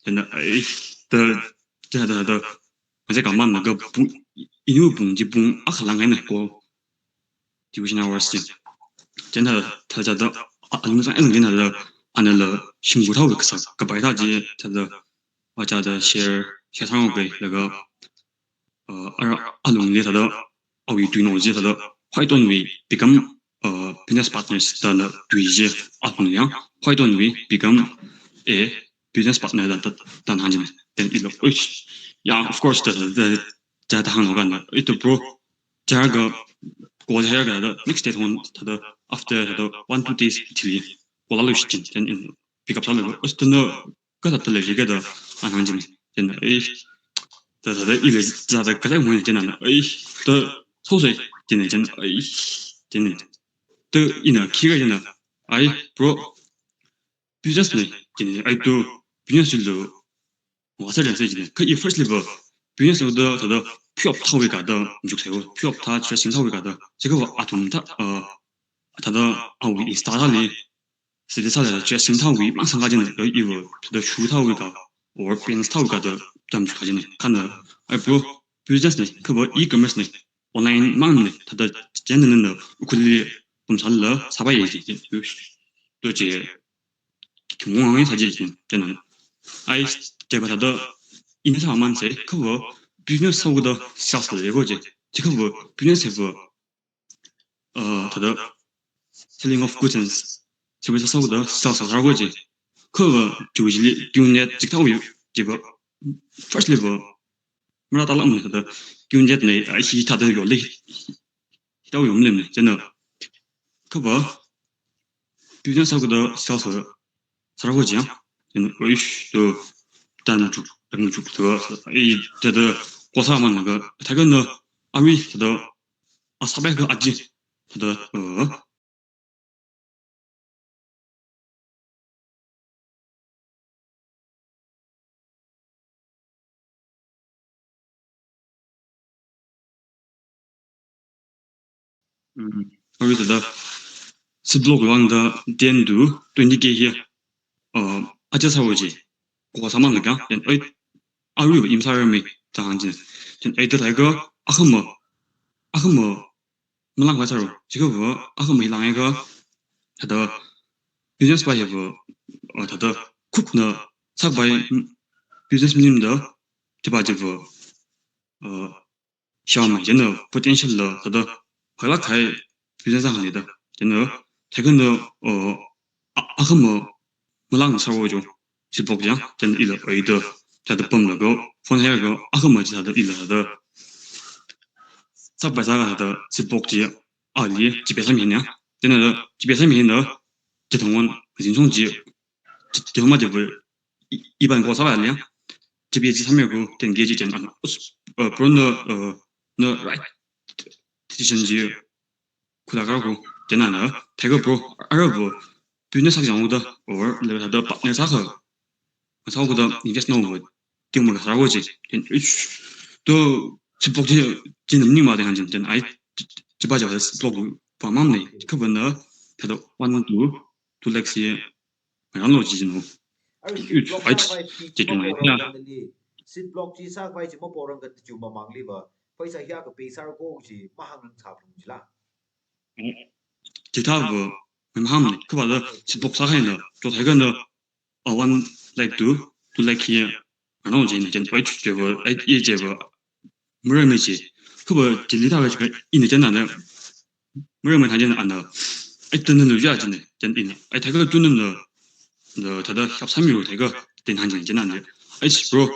真的哎的我在干嘛那个不因为不就不可能那个就是那玩意儿真的他家的龙上跟他的按那个辛苦头个啥个白大姐他的我家的share 上个那个龙里他的有对农机他的坏段位 become business partners 的那对接龙样坏段位 become business partner 的行情等一个呀 of course 的在他行干的这 bro 这个国家的 next day 他的 after 他的1 2 days 提过了时间真 pick up 上那个真的个他的这个的行情真的他的一个他的个在我真的的抽水真的真的的一呢 key 真的bro business 呢真的都 business 的我这件事情可以 first level business 的他的 pure 套位感的你就才会 pure 他全新套位感的这个我同他的为 start 里实际上的全新套位马上发现的有个他的书套位感或 business 套位感的咱们发现的看的不 business 呢可不 e-commerce 呢 online mạng呢他的简单的可以我们查了300亿对这挺旺的才进行真的这个他的因为他们谁可不 business 套的 sales 的过去这个不 business 他的 selling of goods 这个是套的 sales 过去可不就是用的这套有这个 first level 没到了我们他的用的呢是他的有类都有呢真的可不 business 套的 sales 过去真的我就单主等主的这的国产嘛那个他跟的阿瑞他的啊400个阿吉，他的而且他的是 blog 上的点度对你给些阿吉才会去，我他妈那个，哎，阿瑞不sa人没这样子，哎，这那个阿克么没啷个才肉，这个不阿克没啷一个他的 business 吧也不他的 cook 呢，才把 business 里的对吧？这个小嘛，真的 potential 的，他的后来开 business 行业的，真的，他可能阿克么没啷个才会就。是不讲，真的一了为的，他的崩了个，放下个阿克么其他的一了他的，咋不咋个他的是不讲啊？你级别上面呢？真的级别上面的，这同我很冲击，这他妈就不一般过啥玩意？级别上面个点给就简单了，不然那 right，提升级，扩大高个简单的，他个不二不，比那啥项目的，偶尔那个他的那啥个。我觉得应该是弄个定么个啥过去，都是不去真能你嘛的看真哎，这把叫是不帮忙的，可不呢，他的弯度都那些然后逻辑呢，哎，这种来呀，sit block chi sa vai chi mo porang ka chu ma mang li ba paisa hia ka pesar ko chi ma hang cha phung chi la 其他不蛮好的，可把这是不啥海呢，做那个呢，弯来都来去，然后真的真哎这个哎也这个没人没去，可不这里头这个印的简单的，没人没看见的安的，哎真的留下真的真的，哎他个真的他的小产品这个电行情简单的，哎是不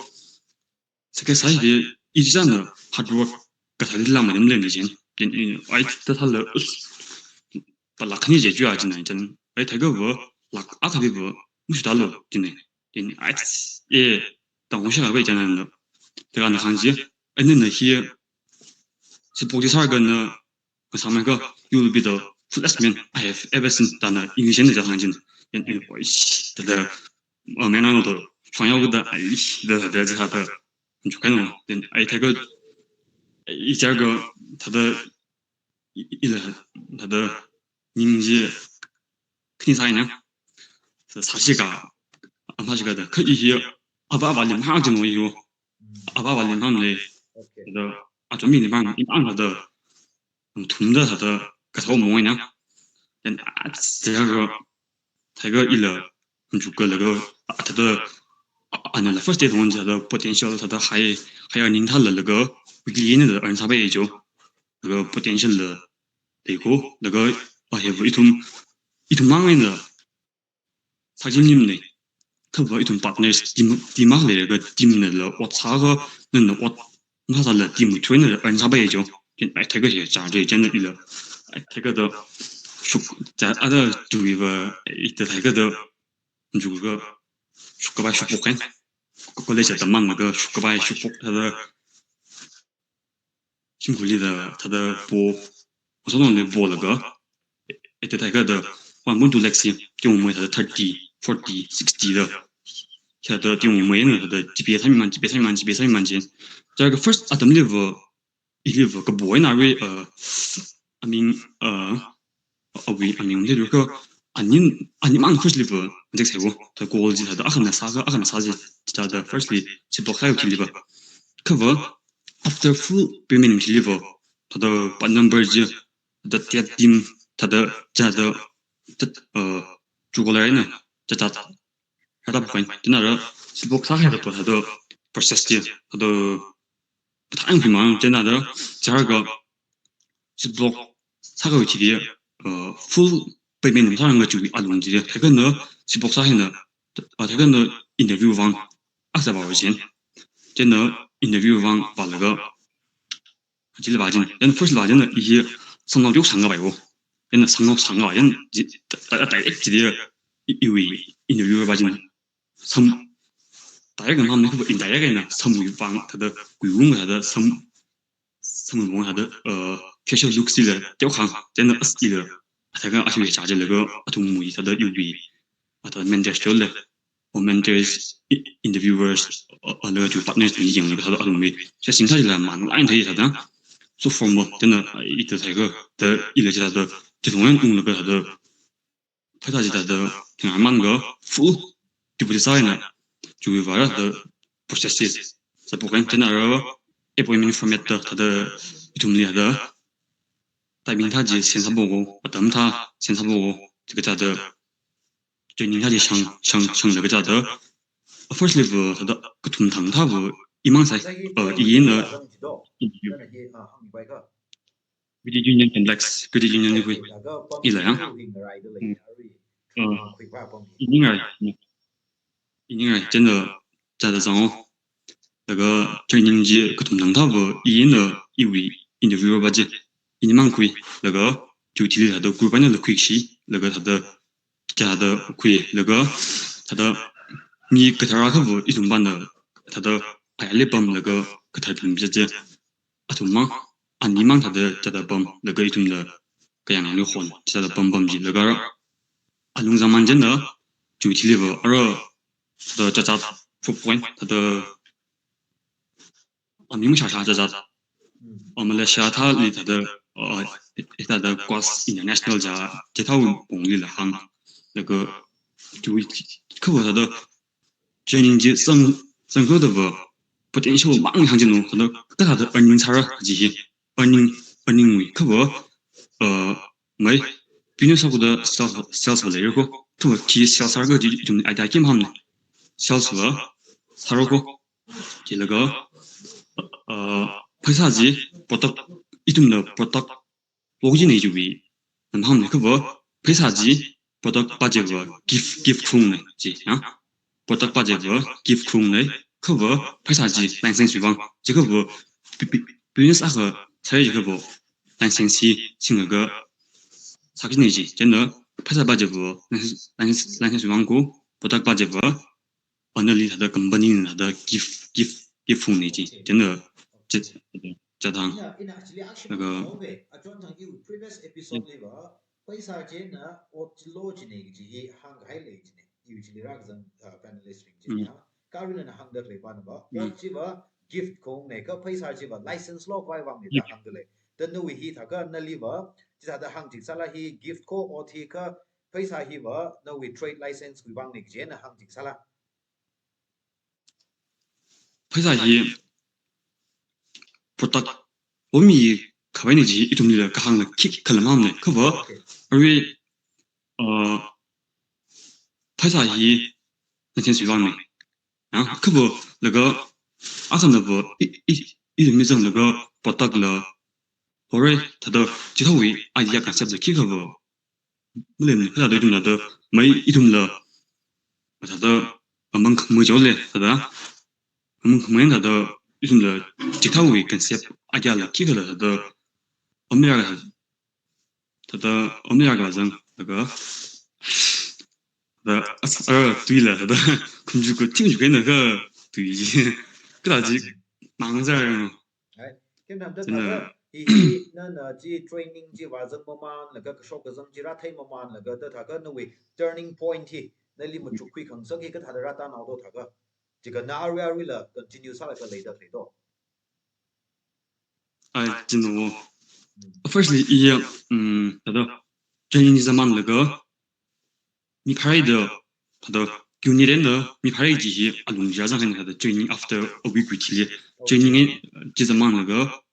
这个产品一直在呢，他说个他的浪漫能不能理解？真哎这他了。把那肯定解决啊，真的真，哎，他个我那阿特别不，我是打了，真的，真的，哎，也，当我想个真的，这个那行子，哎，那些是不的啥个呢？我上面个有别的 investment I have ever seen 但呢，因为现在这行情，我这个，没那么多，创业的，哎，这啥的，你就看了，哎，他个，一家个他的，他的。人家肯定啥呢？是啥些个？啥些个的？可一些阿爸领航就弄有，阿爸领航的，的准备的办一般他的，囤的他的个头模呢？这个他个一了，就个那个他的那 first day 同他的 potential 他的还要领他的那个 weekly 的200就那个 potential 的那个。啊，也不一通忙的，他今年的，他不一通partner 地忙的那个地面的了，我查个那我啥了地面推那个200就，哎，这个是咋的？真的了，哎，这个的，属在的注意个，这这个的，就个属个吧属不看，过来些的忙那个属个吧属不他的辛苦里的他的播，我说弄的播那个。这大概的换温度来些，就我们它的30、40、60的，它的就我们呢它的级别上面前，这个 first atom level 个 boy 那位I mean I mean 这个你忙 first level 这个财务，它过去它的阿汉那啥子，它的 firstly 是多还有 level，可不 after full payment level，它的 bad number 就的第点。他的这诸过来呢，这他部分，就那个是不啥还的不他的 process 的，他的不太平嘛，就那个第二个是不啥个题的full 背面能上个注意啊东西的，这个呢是不啥还的，这个呢 interview 方20把块钱，这呢 interview 方把那个几十把斤，人 first 把斤的一些上到6,000个吧。人상가人大一级的一位interview吧，就大一个他们不大一个呢，参与方他的规模他的他们问他的学校录制了调行真的是了，他个阿学家这那个阿同母他的有比他的 mentor 了，我们这 interviewers 那个就 partners 已经那个他的阿同母，这形态了蛮难的他的。so formal 真的一直这个的一个他的这种人用那个他的，他的挺慢个 full 就不是啥呢，就为了他的 processes， 这部分真的一部分 format 的他的一种里的，代表他的线上报告，等他线上报告这个他的，就人他的像那个他的 first level 他的个同堂他不一忙噻，一呢。Good union complex, good union như vậy, ý là á, những người真的在的上那个最年纪个同堂他不一呢一位 interviewer 吧这，一蛮贵，那个就提他的规范的亏息，那个他的加的亏，那个他的你给他他不一种办的，他的哎那帮那个给他评比这，啊同嘛。你忙他的这个帮那个一种的各样的混，这个帮比那个弄上蛮真的，就提了不，他的这副point，他的你们啥这我们来下他里他的国际 international 这套功力了行，那个就克服他的这年纪生活的不点小忙行这种，他的跟他的earning差这些。earning 位，可不，没，比如说我的sales 来个，可不提 sales 个就idea game行呢，sales 啥个，就那个配啥子，product 一种的 product，逻辑呢就为，那行呢，可不配啥子 product 把这个 give 空呢，这啊 ，product 把这个 give 空呢，可不配啥子男生水方，这个不比如啥个。才有一个不，但信息是那个啥个年纪，真的拍摄把这个那些水王股，不到把这个，那里他的根本的他的give 风年纪，真的这当那个。gift kong ne ka paisa ji ba license lo kwai wang ni da hang de den no hi tha ka na li ba ji da hang ji sala hi gift ko o thi ka paisa hi ba no we trade license wi wang ni je na hang ji sala paisa hi product 我们可为你ji一种的个行的 kick 可能嘛呢可不而为paisa hi 那天水wang ni啊可不那个阿什那不一人没挣那个不得了，后来他的其他位阿姨也干啥子 kick 不，没人他的一种那的没一种了，他的门口没交嘞，他的门口没他的一种的其他位干啥阿姨了 kick 了他的，我们两个人那个。对了，他的控制个听就跟那个对，个大几忙着。哎，今天真的，那这 training 这话怎么嘛？那个说个什么这拉太么嘛？那个他个那位 turning point 那里面就会看上去个他的拉大脑都他个这个那 area 了 continue 下来个累的太多。哎，真的firstly 他的 training 怎么那个？你拍的他的旧年的你拍的这些啊，农家上很他的 training after a week 体力 training 这怎么那个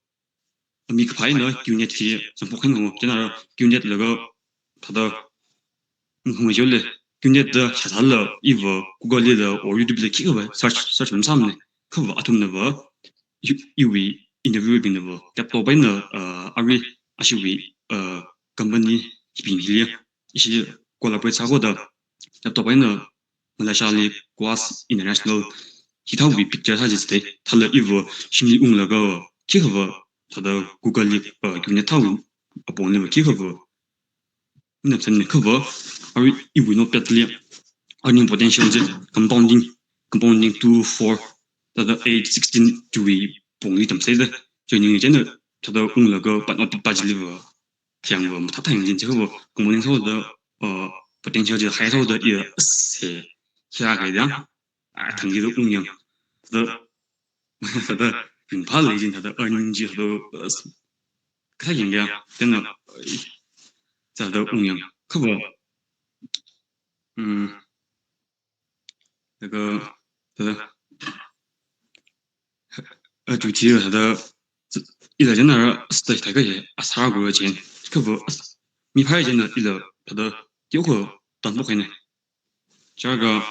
你拍的旧年体怎么可能真的旧年那个他的很久了旧年的下山了一部谷歌里的我 YouTube 的 kick 吧 search 什么上面可不啊同那个一位 interview 边的不在多边的阿位阿是位根本的评比一些过来不超过的，那多半呢，马来西亚的国际 international， 其他位比较他就是的，他的一部心理用那个结合他的谷歌里用的套路，帮那个结合那真的可不，而一位那别的了，而你不但晓得 compounding to for 他的 age 16就为帮你怎么说的，就你真的他的那个把几里个太阳个，他太阳进这个不，公民说的不定小就海头的也是其他个样，啊，腾起的供应，他的云怕雷进，他的2年级他都太应该真的，他的供应，可不，那个他的主题他的。一直在那儿是在那个些啥个钱，可不，米牌钱的一直他的有个短不回呢。第二个，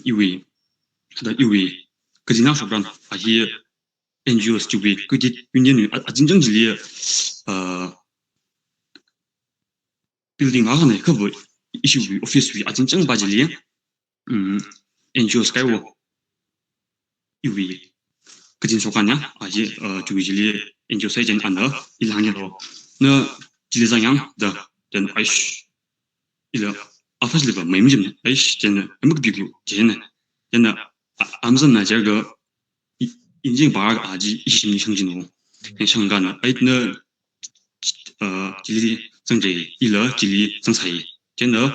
因为他的因为个经常说不上，而且 NGO 就为个些运营率竞争激烈building 上呢，可不一些为 office 竞争激烈，NGO 是该我因为个经说干呢，而且就为激烈。研究谁讲安的，一两年多，那几怎样的，真哎嘘，一个阿发是个没么子呢，哎嘘，真的没个比如，真的，真的，俺们是那这个引进把个阿基一心成绩喏，很相干的，哎那几里政治一了几里政策，真的，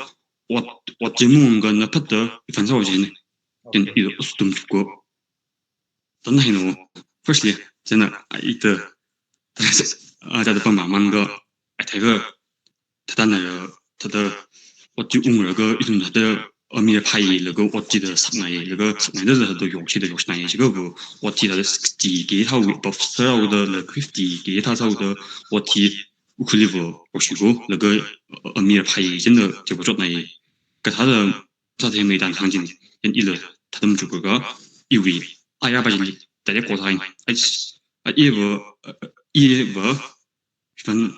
我节目个那不得反正我真的，真一个是东中国，真的很喏，firstly 真的一个。在这帮忙个，他个他那个他的，我就那个一种他的米派那个我记得上来那个上来的他都勇气的勇气那这个不，我记得60给他不是我的那50给他说的我提乌克丽夫我学过那个米派真的就不做那，给他的昨天没当场景，一了他们就个因为哎呀把你大家过他也不。也不分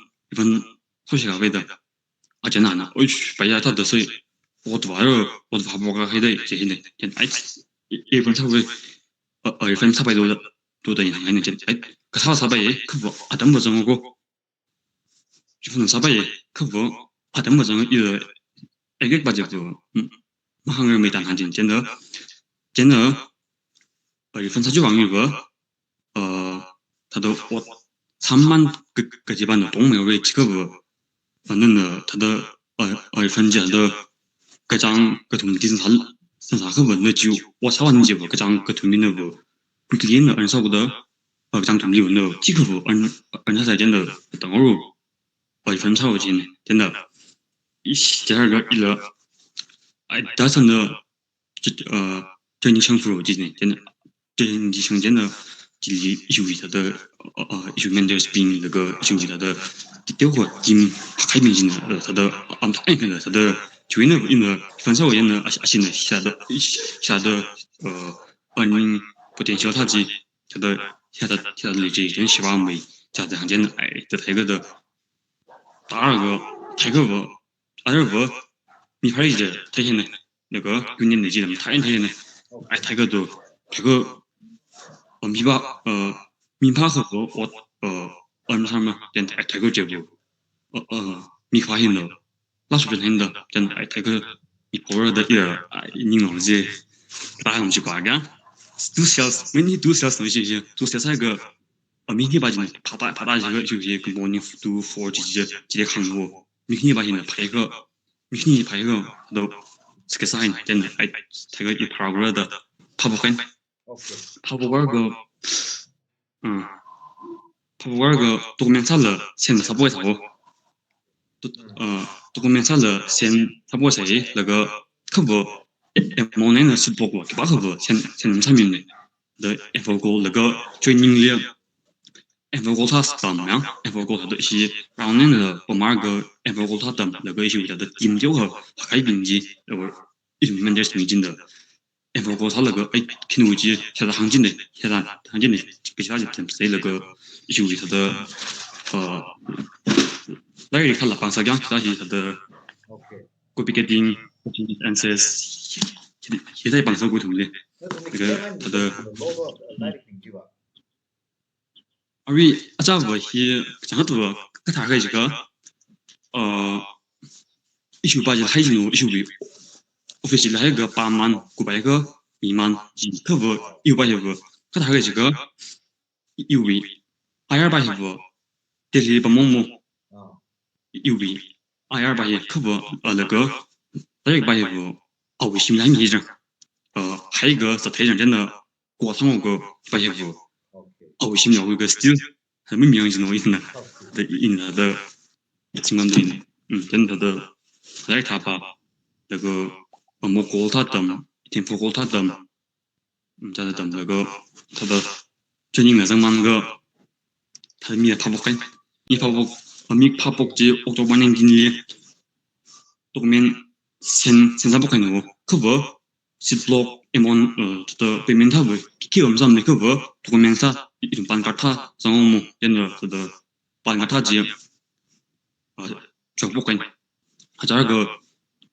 说起来为的真难呢，我去白呀他的是我都怕不个黑的这些呢，现哎一分差不2分差不多的银行呢，现哎可他差不可不等不中过，就分差不可不等不中一个把这个马上没当看见，真的2分差就往一个他都我。3万个基本的都没有为几个不，反正呢，他的分解的各张各同地上啥个问的就我查完就各张各同名的不，不给的按少的各张同名问的几个不按他才真的等会分超钱真的，第二个一了，达成的这你幸福真的这你想真的。即有他的有面对兵那个兄弟他的第二个经海面进的他的安排的他的就因为分手人呢现在下的不点小他机他的下的累积真希望没在这行间这台个的第二个台个不你还是这些呢那个有年累积的台呢台个都台个。米帕和我他们电台个节目米发现的，那是真的，真的这个米普尔的你弄些大红去挂个，都小，你都小东西都小那个明天把进爬大这个就是跟我们都 for 这些看过，明天把进拍一个都这个啥真的这个一爬过的爬不很。他不玩个，他不玩个多面啥了，现在他不会操，多面啥了，现他不会谁那个可不，某年的是不过，对吧？可不，现能上面的 F 哥那个最硬的 F 哥他是怎么样 ？F 哥他的一些，然后呢，我买个 F 哥他的那个一些叫做金酒和海冰机，那个一种面的是没劲的。F 哥他那个肯定会去现在行情的，给他就谁那个有他的那个看了帮手讲，他是他的国别决定，NCS 现在帮手沟通的，那个他的而为这我是讲多，跟他个这个198就海进入198。official 係一個8萬900個2萬佢個100個，佢睇佢這個因為200個电力不蒙蒙，啊有比IR8可不那个这个8不哦新来米着，还有一个是推荐真的国产那个8不，OK，哦新了有个 still 很没名字那种的， OK，的印的情况对，真的来他把那个莫过他等，天赋过他等，在那等那个他的最近的什么那个。他米的跑步很，你跑步米跑步机我做半年经理，后面现在不可能，可不是block的对面他不，给我们上面可不，后面他一种办卡他，然后么，真的的办卡他机，就不可能，他这个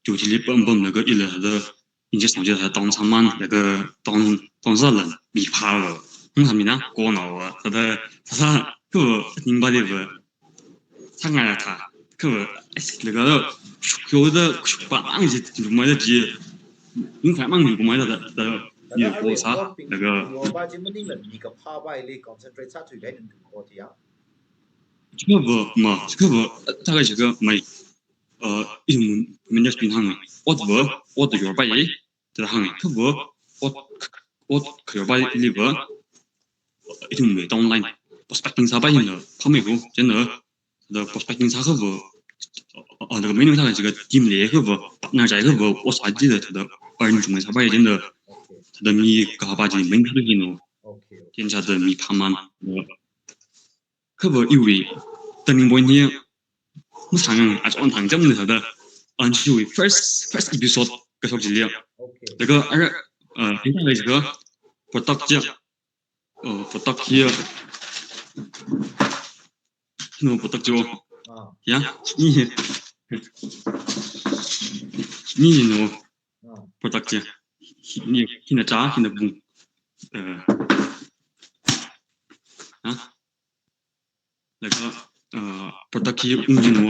就是你本那个一类的，人家上去他当场嘛，那个当事人米跑了，他们呢过脑啊，他可明白的不？他爱他，可那个有的把忙去就买的机，你快忙就买的那个也过啥那个，我把这么定了，你个跑吧里 concentrate 啥最该能过的呀？这个不嘛，这个不大概这个没一种人家平常的，我的有把耶，在行的，可不我可有把里边一种没 online。prospecting 啥把人的跑美国真的的 prospecting 啥可不那个美女她的这个 team 里可不那在可不我啥记得她的20中的啥把真的她的米搞把这美女的人哦，人家的米跑嘛，可不因为等你半天我常啊就按堂这么的按就 first episode 个手机里这个现在的这个 product product no product 呀你 no product 你现在渣现在不那个product 用进来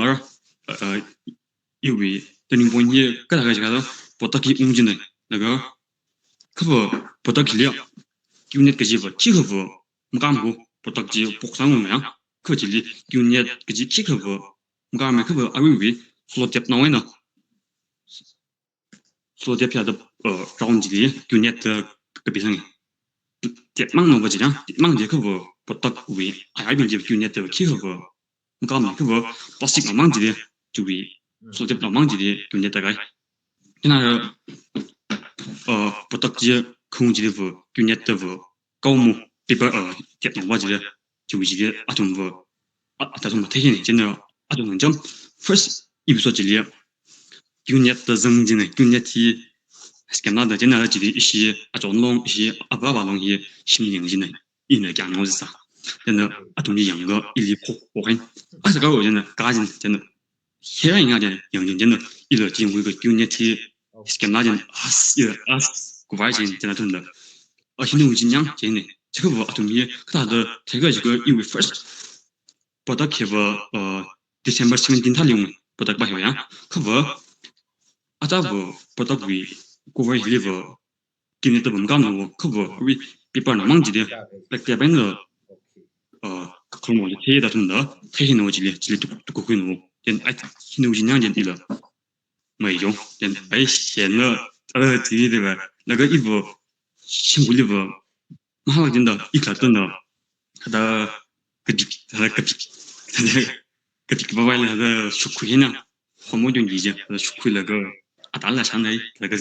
因为等你半天个大概这个 product 用进来那个可不 product 了就那个几不几个不我干不 product 不上我们呀可这里就那个几个不我干没可不因为说接那位呢说接片的找这里就那个别上接忙那不这样忙这可不 product 为还边就那的几个不我干没可不把事情忙这里就为说接那忙这里就那大概那个product 控制的不就那的不高木这个接那我这里就这里啊种不但是我推荐真的啊种讲 first 一说这里就那的人真的就那提跟那的真的这里一些啊种东西啊不东西心灵真的一那讲我是啥真的啊种的样个一里破我很啊这个我真的家人真的现在人家样真的一个进回个就那提跟那人古外人真的真的现在我尽量真的这个我啊种的他的这个因为 first不到去不December 17他用不到8呀可不啊这不到为国外里不今年都不干了可不为比别人忙几的那这边的可能我就贴的真的贴现我这里都会弄现在现在我尽量点了没用现现了这里对吧那个衣服辛苦里不马上真的一开灯了他的个爸爸那个吃亏呢黄毛就理解吃亏那个啊当然上来那个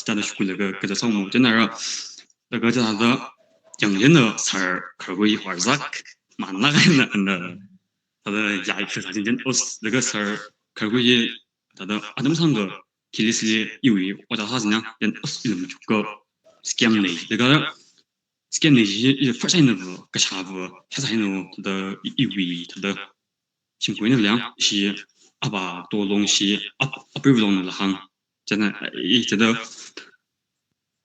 真的吃亏那个这项目真的是那个叫啥子讲人的事儿可过一会儿啥蛮那个呢他的牙齿啥真那个事儿可过一他的啊怎么上个其实是因为我叫啥子呢人那么个 scam 类那个scan 那些发现那个啥不，他才能他的因为他的新规的量是啊把多东西不如弄的行，真的这个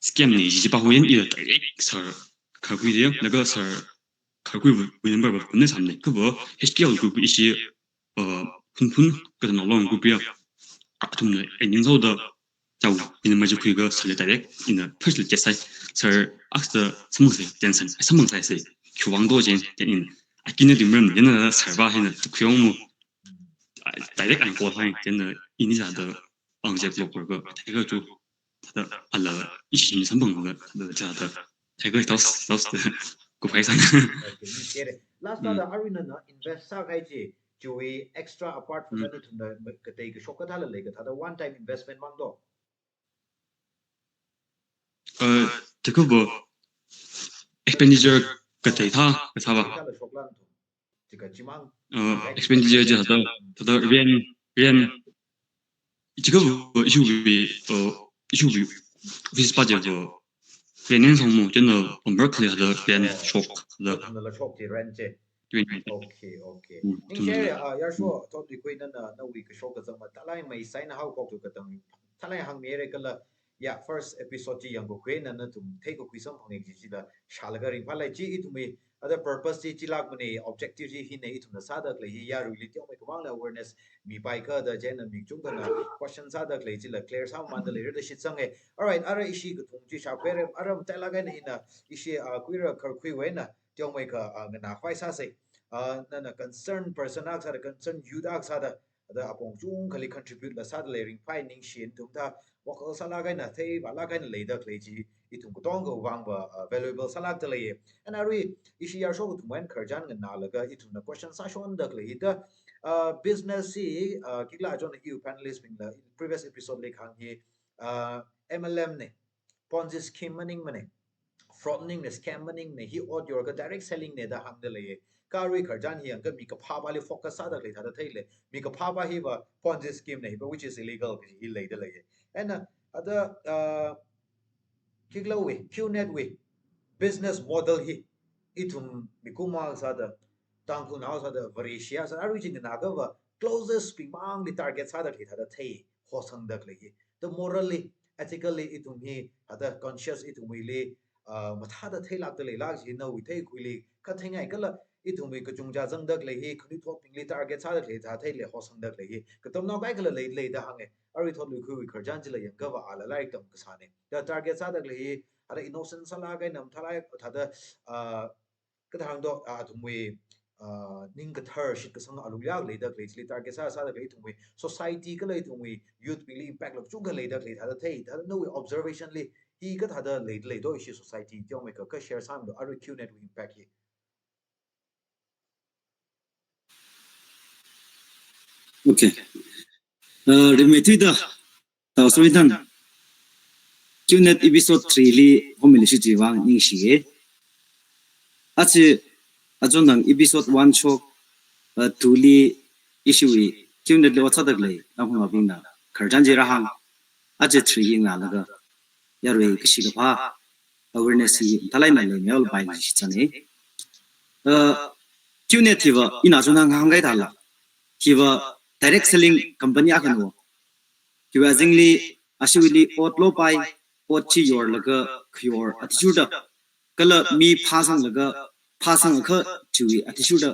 scan 那些把会员也对事儿，开会的那个事儿，开会为人不那啥的，可不 HDL 股一些混跟着老long 股票啊，他们营收的。就你们就可以个策略大的，你呢配置决赛是啊是什么事？健身什么才是去往多钱电影 kinh nghiệm điểm nhân là sai ba hiện thực dụng mu direct anh có thay真的印尼啥的昂些 blog 个这个就他的啊了一起成本个他的这的这个都是股票上 last da arena na invest sa kai ji chui extra apart from that thum da ka te ka shop ka thala le ka tha da one time investment mang do 这个不 expenditure 个对他个啥吧 thala shop lan thu ji ka chi mang expenditure 就他的人这个不就比 office budget 不人年项目真的我们可以他的人 shop 的 la shop ji rent je 对 okay ning share ya sho to di koi na na we ka shop ka zang ma talai mai sai na how ko to ka tang talai hang me re ka la ya first episode ji yang ko kwe na na tum thei ko kwisam phang ji la shal ga ring phalai ji it me other purpose ji lak mane objective ji hi nei tum na sa da le ya really ti me ko wang la awareness mi pai ka da jen na mi chung na question sa da le ji la clear sa man da le da shit sang e alright ara ishi ko thung ji sha kwe re ara ta la ga nei na ishi kwi ra khar kwi we na tiong me ka na khwai sa se na concern person ak sa da concern youth ak sa da apong chung khali contribute la sa da le ring pai ning shin tum ta wakal sala ga na thei ba la ga na le da le ji itung ko tong go wang ba valuable salak da le and ari ishi ya sho tu man kharjan na la ga itung na question sa shon da le da business si kikla jon you panelist bing la previous episode le khang hi MLM ne ponzi scheme maning mane fraudening ne scam maning ne hi od your ga direct selling ne da hang da le kari kharjan hi ang mi ka pha ba le focus sa da le tha da thei le mi ka pha ba hi ba ponzi scheme ne hi which is illegal hi le da le and other kikla we qnet we business model hi itum mikuma sa da tangku na sa da varisha sa origin na ga ba closest pimang the target sa da thi da thei ho sang da le the morally ethically itum hi ada conscious itum we le matha da thei lak da le lak ji no we thei khui le ka thei ngai ka la itum we ka chung ja jang da le hi khni thop ping le target sa da le tha thei le ho sang da le hi ka tom no bai ka le da hang ari thot lu khu khar jan ji le yang ga ba ala lai tam ka sa ne the target sa da le hi ada innocent sala ga nam thalai tha da ka thang do atum we ning ka thar shit ka sang alu ya le da le li target sa da le tum we society ka le tum we youth bili impact lo chung ka le da le tha da thei tha no observation le hi ka tha da le do shi society tyong me ka share sam do ari qnet we impact hi okay remitted ta so itan qnet episode 3 li homili shi jiwang ning shi achi ajon nang episode 1 chok 2 li issue qnet le wacha dak le na huma bing na kharjan ji rahang achi 3 ing la ga yarwe kishi ga ba awareness hi thalai na le mel bai shi chane qnet ti wa ina so na ngang gai da la ki wa direct selling company akano ki wa jingli ashwili otlo pai otchi yor laga your attitude kala mi phasang laga phasang kha chui attitude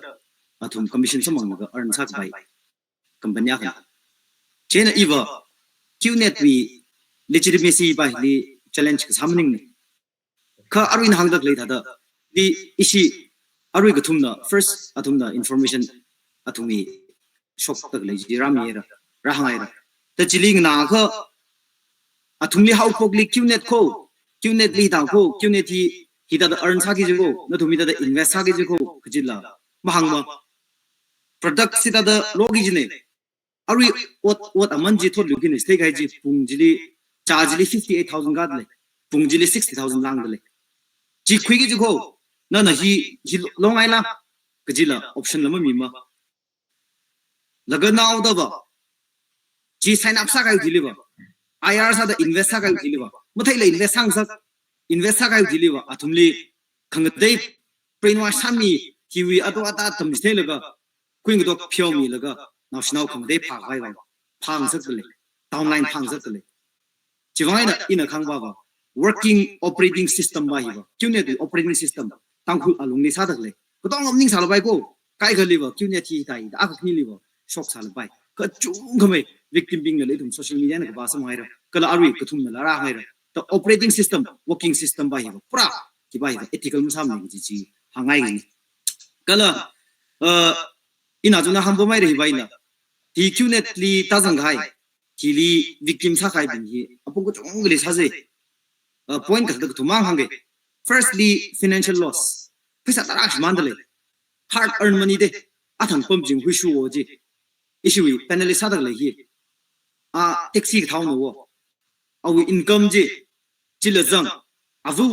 athum commission samang laga earn sak bai company akano chena iwa qnet we legitimacy bai li challenge ka samning kha arwin hangdak le thada li ishi arwi ga thumna first athumna information athumi shop tak le jiram yera rahangaira ta chiling na kha athumli how pokli qnet ko qnet li ta ko qnet hi da earn sa gi jo na thumi da invest sa gi jo khjila mahangma product si da logi jine ari what aman ji thot lukin stay gai ji pungjili charge li 58000 gad le pungjili 60000 lang le ji khwi gi jo na hi longai la khjila option lama mi ma laga now da ba ji sign up sa gai deliver IR sa da invest sa gai deliver muthai le invest sa gai deliver athumli khangadei brainwash sami kiwi ato ata tam stay laga queen dok phyo mi laga now snow khangadei phag gai ba phang sak le downline phang sak le jiwai na ina khang ba ba working operating system ba hi ba qnet operating system tangkhu alung ni sa dak le ko tong ning sa la bai ko kai ga le ba qnet thi tai da ak ni le ba shock sa la bai ka chung khame victim being le thum social media na ba sa mai ra kala arwi ka thum na ra hai ra the operating system working system ba hi ba pura ki ba hi ethical musam ni ji hangai ni kala ina juna hambo mai ri bai na hi qnet li ta jang gai hi li victim sa khai bin hi apong ko chung li sa je point ka dak thumang hange firstly financial loss phaisa tarak mandale hard earn money de athang pom jing hui shu wo ji issue penalty sa dak le hi a taxi thau no wo awi income ji chila jang avu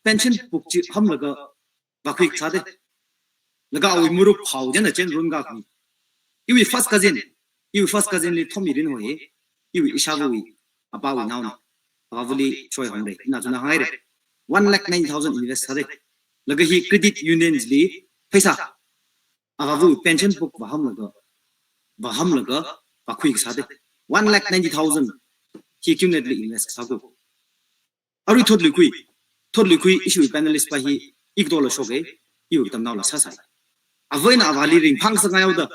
pension book ji ham laga ba khik sa de laga awi muru phau jana chen run ga khi iwi first cousin li thomi rin ho ye iwi isawi apa wi now avuli choi hong re na juna hai re 1,09,000 invest sa de laga hi credit unions li paisa avu pension book ba ham laga ba khik sa de 1,90,000 hi qnet li invest sa go ari thotli kui issue panelist pa hi ik dollar shoge yu tam naw la sa sa avoina avali ring phang sa ngaw da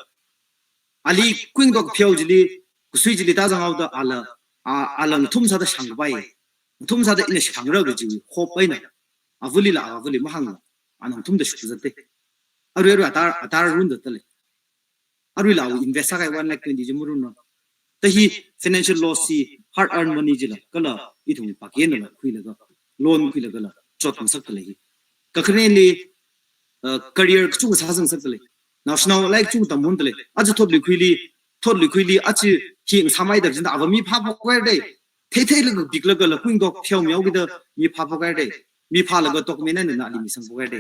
ali queen dog phyo jili kusui jili ta jang da ala thum sa da sang bai thum sa da in sang ra ge ji ho pai na avuli mahang an thum da shu zate ari atar run da tale ari la invest sa ga 1,20,000 ji murun no ta hi financial loss si hard earned money jila kala ithum pakien la khui la loan khui la kala chot ang sak le hi ka khne li career chung sa sang sak le national like chung tam mun le aj thot li khui li achi hi samai da jin da avami pha pha ko de thei la big la kala kuin dok phyo myau gi da mi pha pha ga de mi pha la ga tok me na na li mi sang ko ga de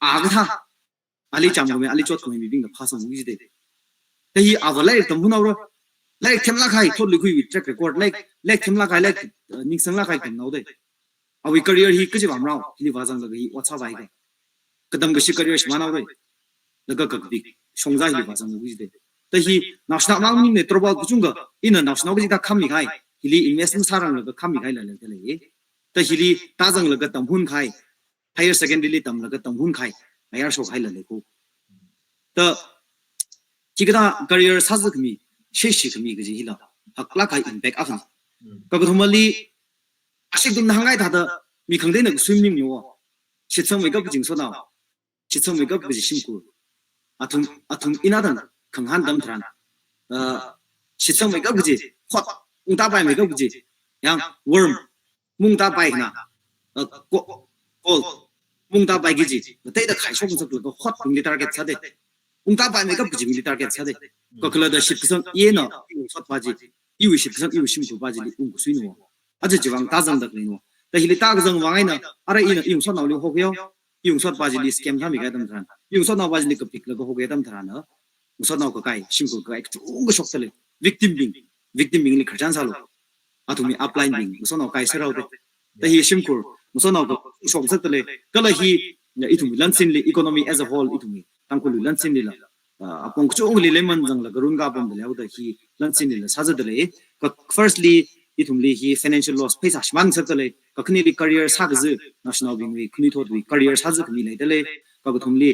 a ga tha ali cham me ali chot ko mi bing da pha sang gi de ta hi avalai tam hun aw like them la khai thot li khui track record like them la khai like ning sang la khai kam no de awi career hi kje bam rao hi wa jang la hi wa cha bai ga kadam ga shi career shi ma na de la ga bi shong za hi wa jang wi de ta hi national ma ni ne troba ku chung ga in national ga kham mi khai hi li investment sarang la ga kham mi khai la le ta hi li ta jang la ga tam hun khai higher secondary li tam la ga tam hun khai ayar so khai la le ko ta chi ga career sa zu mi sheshi kami gaji hila hakla kai impact afan ka thumali ashik dum hangai da mi khangde na swimming yo chitsam wake up jing so na chitsam wake up ji simku athum inadan khanghan dam thran chitsam wake up ji hot ungta bai wake up ji yang worm mungta bai na ko mungta bai gi ji tai da khai shok sak lo hot mi target sa de ungta bai wake up ji mi target sa de ko kala da ship san ye no sot ba ji yu ship san yu sim ku ba ji li ung sui no aje jiwang ta jang da ni no da hi li ta ga jang wangai na ara ina yu sot naw li ho gyo yu sot ba ji li scam tha mi ga dam thran yu sot naw ba ji li ka pik la ho ga dam thran na sot naw ka kai sim ku ka ek chung ga shok tale victim bing li kharjan sa lo atumi upline bing sot naw kai serau de da hi sim ku sot naw ko shok sa tale kala hi itumi lansin li economy as a whole itumi tang ku lansin li la apong chung li lemon jang la garun ga bom le da hi lansin li sa ja de le firstly itumli hi financial loss pesa shman sakale ka khni li career sa ga zu national wing wi khni thot wi career sa zu khni le de le ka thumli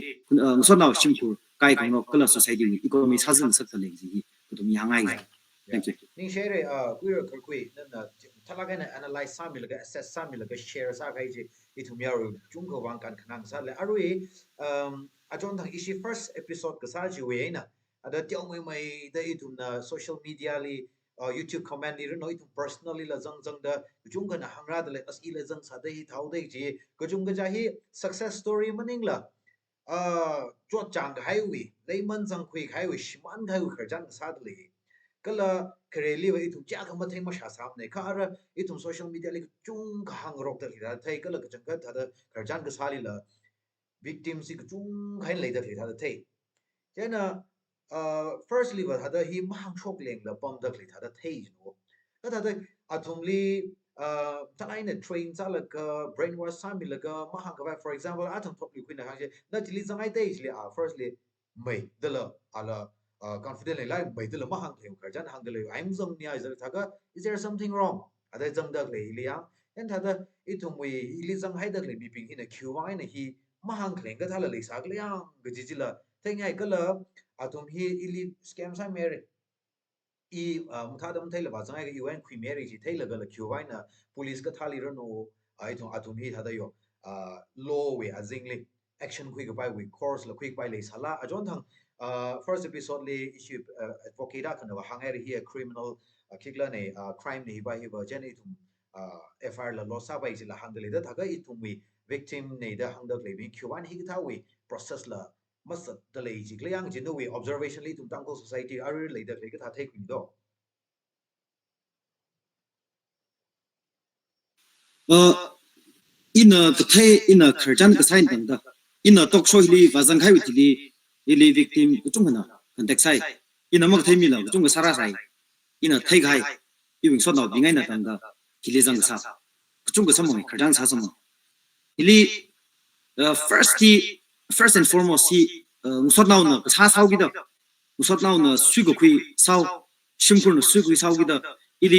so naw simku kai ka no kala society wi economy sa zu sakale ji ka tum yangai thank you ning share kuira kui na thalaga na analyze samil ga assess samil ga share sa ga ji itum yaru chung ko wang kan khanang sa le arui ajon thang ishi first episode ka sa ji we na ada tiong mai da itum na social media li YouTube comment ni ro itum personally la jang da chung ga na hangra da le as ila jang sa da hi thau dei ji ko chung ga ja hi success story maning la chot chang ga highway leiman jang khui highway shman ga hu kharjan sa da le kala kareli wa itum cha kham thai ma sha sam ne kha ara itum social media li chung ga hang rok da da thai kala ka chang ga tha da kharjan ga sali la victim si chung hai le da thai da thai jena firstly wa hada hi mahang shok leng la pom da thai da thai no ka da athumli talai na train sa la ka brainwash sa mi la ka mahang ka for example athum thok li kwina ha je na chili zangai dei chili firstly mai da la ala confident lai mai da la mahang thai ka jan hang da le I'm zong nya is tha is there something wrong ada jang da le li ya en tha da itum wi li zang hai da le mi ping in a qy na hi mahang kleng ka thala le sa ka yang ga ji la thai ngai ka la atum hi ili scam sa mere I mutha dam thai la ba zangai ga UN khwi mere ji thai la ga la qy na police ka thali ro no ai thong atum hi tha da yo law we azingli action quick by we course la quick by le sala ajon thang first episode le issue advocate da kana hang here criminal kikla ne crime ne ba hi ba jen itum FR la losa ba la hang le da thaga itum we victim ne da hang da le bi Q1 hi tha we process la mas da le ji klayang jin we observation li tum tangko society are le da le ka tha thai kun do in a in a kerjan ka sign dang da in a talk show li wazang khai witili ili victim chung na contact sai in a mak thai mi la chung ka sara sai in a thai khai iwing so na bingai na dang da kili jang sa chung ka samong kerjan sa samong ili first and foremost si musot naw na sa saw gi da musot naw na sui go khui saw shimkur na sui go saw gi da ili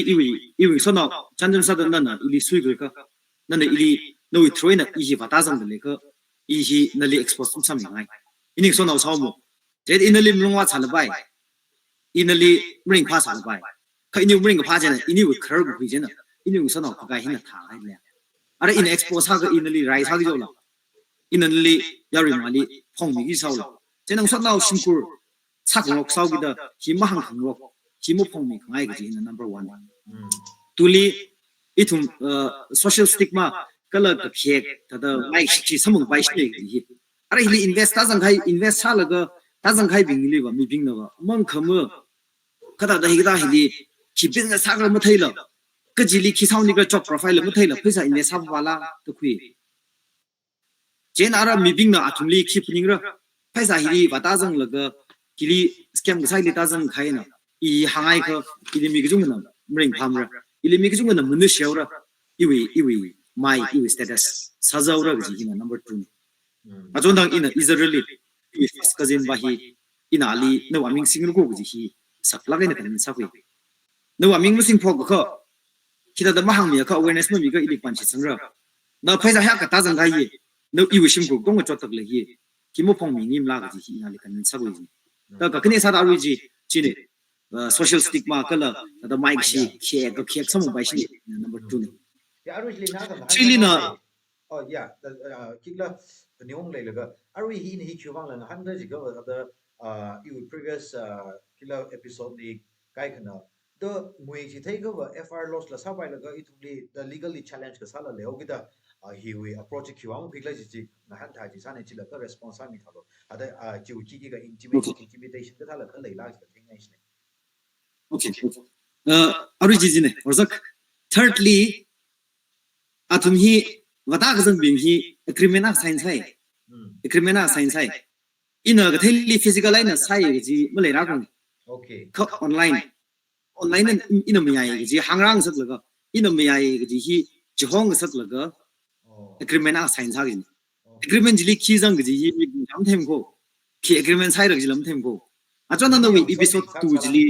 iwing so na chanjang sa da na ili sui go ka na ili no we throw in a easy batazang de ko easy nali expose some ngai ining so now saw mo je inali mlungwa chala bai inali ring pa chala bai ka inu ring pa jena ini we khar gu jena inu so now ka hin tha hai le ara in expose ha ga inali rai sa gi jo la inali yari mali phong mi gi saw la je nang so now simkur cha ko saw gi da hi ma hang hang ro hi mo phong mi ngai gi number 1 tuli itum social stigma kala ka khek tada mai shi samung bai shi gi ara hili invest ta jang khai invest sa laga ta jang khai bing li ba mi bing na ba mang khama kada da hi da hili ki business sa ga ma thaila ka jili ki sauni ga job profile ma thaila phaisa invest sa wala to khui jen ara mi bing na athumli ki puning ra phaisa hili ba ta jang laga kili scam ga sai li ta jang khai na I hangai ka ili mi ga jung na mring pham ra ili mi ga jung na mun sheu ra iwi my iwi status sazaura gi hina number 2 ajondang ina israeli first cousin bahi ina ali no aming singru ko gi hi sakla ga na kan sakwi no aming musing phok ko kita da mahang mi ka awareness mi ga ili panchi sangra na phaisa ha ka ta jang ga yi no iwi sim ko gong chot tak le hi ki mo phong mi nim la ga ji ina li kan sakwi da ka kne sa da wi ji chine social stigma kala da mic shi khek samu bai shi number 2 ya arujli na da chili na oh yeah kikla niong le ga arwi hi ni chuwang la han da ji ga da you previous kila episode ni kai kana the mui ji thai ga FR loss la sa bai la ga ituli the legally challenge ka sala le hogi da hi we approach chuwang kikla ji na han tha ji sa ne chi la ka response mi thalo ada ji ji ga intimidation ka thala ka le la ji thing nai shi okay arujji ji ne orzak thirdly atum hi wata ga jang bing hi criminal science hai criminal science hai ina ga theli physical line sai ji male ra kang okay ka online ina me yai ji hangrang sak laga ina me yai ji hi jihong sak laga criminal science ha gi agreement ji li ki jang ji hi jam them ko ki agreement sai ra ji lam them ko achon na we episode 2 ji li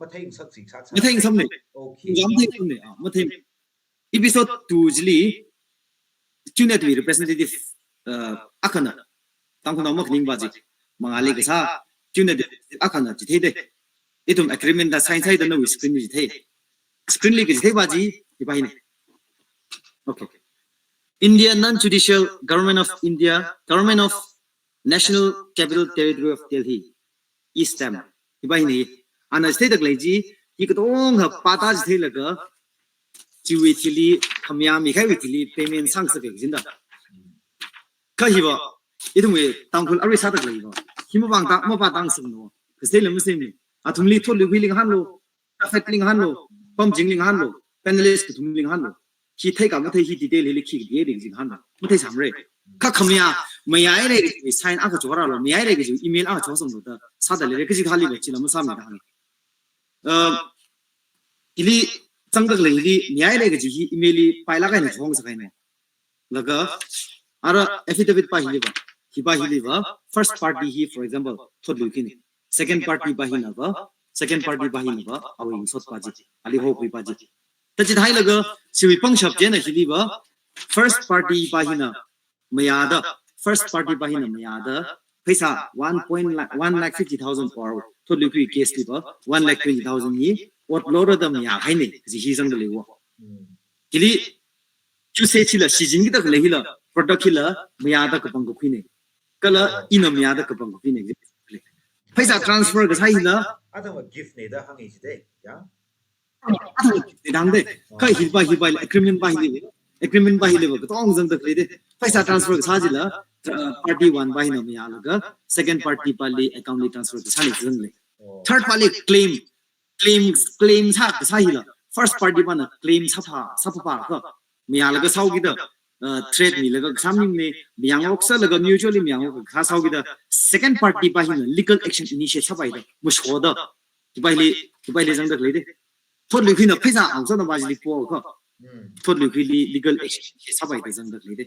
ma thai sak sik sak ma thai sam ne okay jam them ne ma thai episode 2 jili tunet we representative akana tangkona mak ning baji mangali ka sa tunet akana ji thede itum agreement da sign sai da no screen ji the screen li ji the baji di bahine okay India non-judicial government of India government of National Capital Territory of Delhi Eastam di bahine ana state da ji ki ka dong ha pata ji the laga jiwitili khamya mi khai witili payment sang sa ke jinda ka hiwa idum we tangkul ari sa tak leiba hima bang ta ma pa tang sum no ke lam sem ni athumli thol li ling han lo traffic ling han lo pom jing ling han lo panelist thum ling han lo ki thai ka ma thai hi detail li ki ye ding jing han lo ma thai sam re ka khamya ma yai re sign a ka jora lo ma yai re ke email a jo som lo da sa da le ke ji khali be chi lam sa mi da ili Sangak lagi nyai lagi jadi emaili paila kan jong sakai ne, laga ara affidavit pahili ba first party hi for example thod lukini second party bahina ba awi sot paji ali ho pui paji tachi thai laga siwi pang shap je na hili ba first party bahina mayada paisa 1,50,000 per thod lukui case li ba 1,20,000 ni what lower them ya haine ji hi jang le wo kili chu se chi la si jing da le hi la product hi la mya da ka pang ko khine kala inamya da kapang pin exit paisa transfer ga sai la Ada ma gift ne da hangi jide ya. dang de kai hi ba agreement ba hi le ba tong jang da kle de paisa transfer ga sa ji la party one ba hi namya la ga second party pa le account le transfer ga sa le jang le third party claim sa ga sa hi la first party ba na claim sa pa ka mya la ga sau gi da trade mi la ga samning ne myang ok sa la ga mutually myang ok ga sau gi da second party ba hi legal action initiate sa ba da mo sho da ki ba le jang da kle de thot le khina phaisa ang sa na ba ji po ka thot le khi legal action sa ba da jang da kle de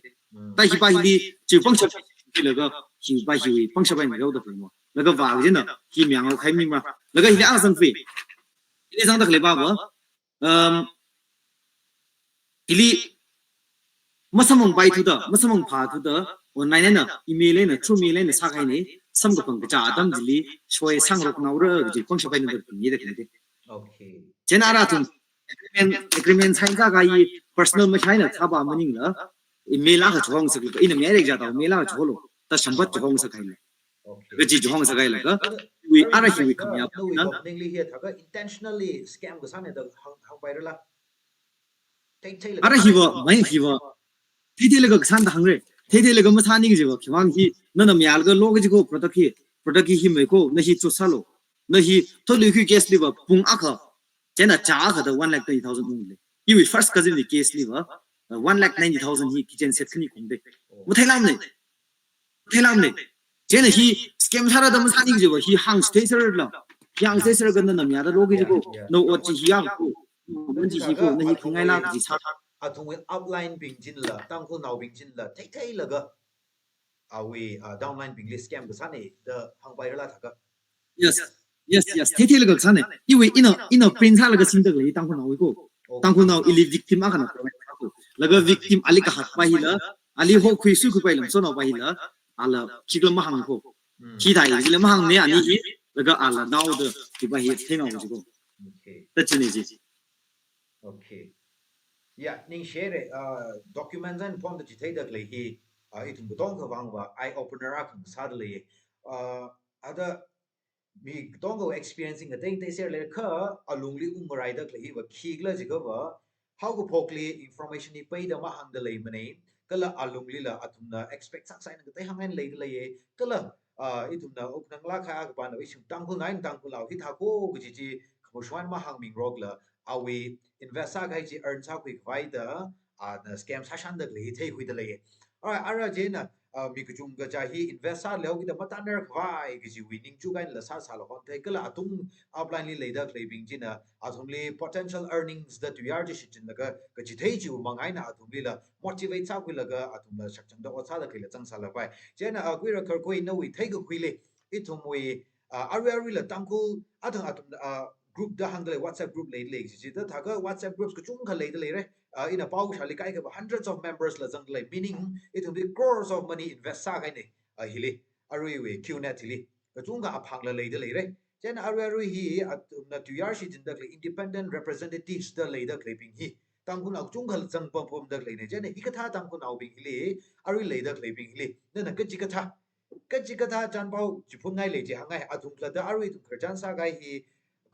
ta hi ba hi ji pang cha ki la ga hi ba hi pang cha ba ni ga da kle mo la ga wa ji na hi myang ok khai mi ma la ga hi ang sang fi ni jang da kle ba ba ili masamong bai thu da masamong pha thu da online na email na through mail na sa kai ni sam ga pang cha adam jili shoi sang rok na ura ji pang sha bai na ni da kle de Okay. chen ara thum agreement sai ga ga yi personal ma chai na tha ba maning la email la ga chong sa ga ina me re ja da mail la ga cholo ta sambat chong sa kai la Okay. ga ji chong sa kai la ga we ara hi we kam ya No, we na mainly here thaga intentionally scam ga sane da hang bai la. Take ara hi wa mai hi wa thi thi le ga san da hang re thi le ga ma sa ni ga ji wa khwang hi na na myal ga lo ga ji ko product hi me ko na hi chu sa lo na hi to lu khi case li wa pung a kha chen na cha kha da 1,30,000 only you first cousin the case li wa 1,90,000 hi kitchen set khni kong de mu thailam ne chen na hi scam sa ra da ma sa ni ga ji wa hi hang stacer la yang stacer ga na mya da lo ga ji ko no o chi hi ya ko mun ji hi ko na hi khingai la ji sa atung with outline bing jin la tang ko now bing jin la take la ga we downline bing list scam ga sane the hang bai la thaga. yes thi le ga sa ne yi we ina print sa la ga sin da le tang ko na we ko tang ko na ili victim a kana ko la ga victim ali ka hat pa hi la ali ho khui su khu pai lam so na pa hi la ala chi la ma hang ko chi dai ji la ma hang ne ani hi la ga ala now the ki ba hi theng au ji ko Okay. ta chi ne ji Okay. Yeah, ning share documents and pon the chitei da le hi itum butong ka wang wa eye opener a kan sa de le ada mi dong go experiencing a ding they share le ka alungli umrai da le hi wa khigla ji ga wa how go pokli information ni pai da ma hang da le mane kala alungli la atum na expect sak sai na te hang en le de le kala itum na ok nang la kha ka pa na isu tang ko ngai tang ko lau hi tha ko ji ji ko shwan ma hang ming rog la awi invest sa ga ji earn sa quick vai da the scam sa shan da le thei hui da le alright ara je na mi ku chung ga cha hi invest sa leo gi da mata ner vai gi ji winning chu gain la sa lo hon thei kala atung upline li le da le bing ji na athum li potential earnings da tu yar ji shi chin da ga ji thei ji mangai na athum li la motivate sa wi la ga athum la shak chang da o sa da ke la chang sa la vai je na a gui ra kar koi no wi thei ga khui le itum wi ari la tang ku athang atum group da hang le WhatsApp group le ji da tha ga WhatsApp groups ku chung kha le re in a pau shali kai ka hundreds of members la jang le meaning it will be crores of money invest sa kai ne hili arui we qnet hili chung ga aphang la le re chen arui hi na tu yar shi jin da le independent representatives da le da clipping hi tang kun au chung khal jang pom pom da le ne chen hi ka tha tang kun au bing hili arui le da clipping hili na ka ji ka tha chan pau ji phun ngai le ji hangai athum la da arui tu khan sa gai hi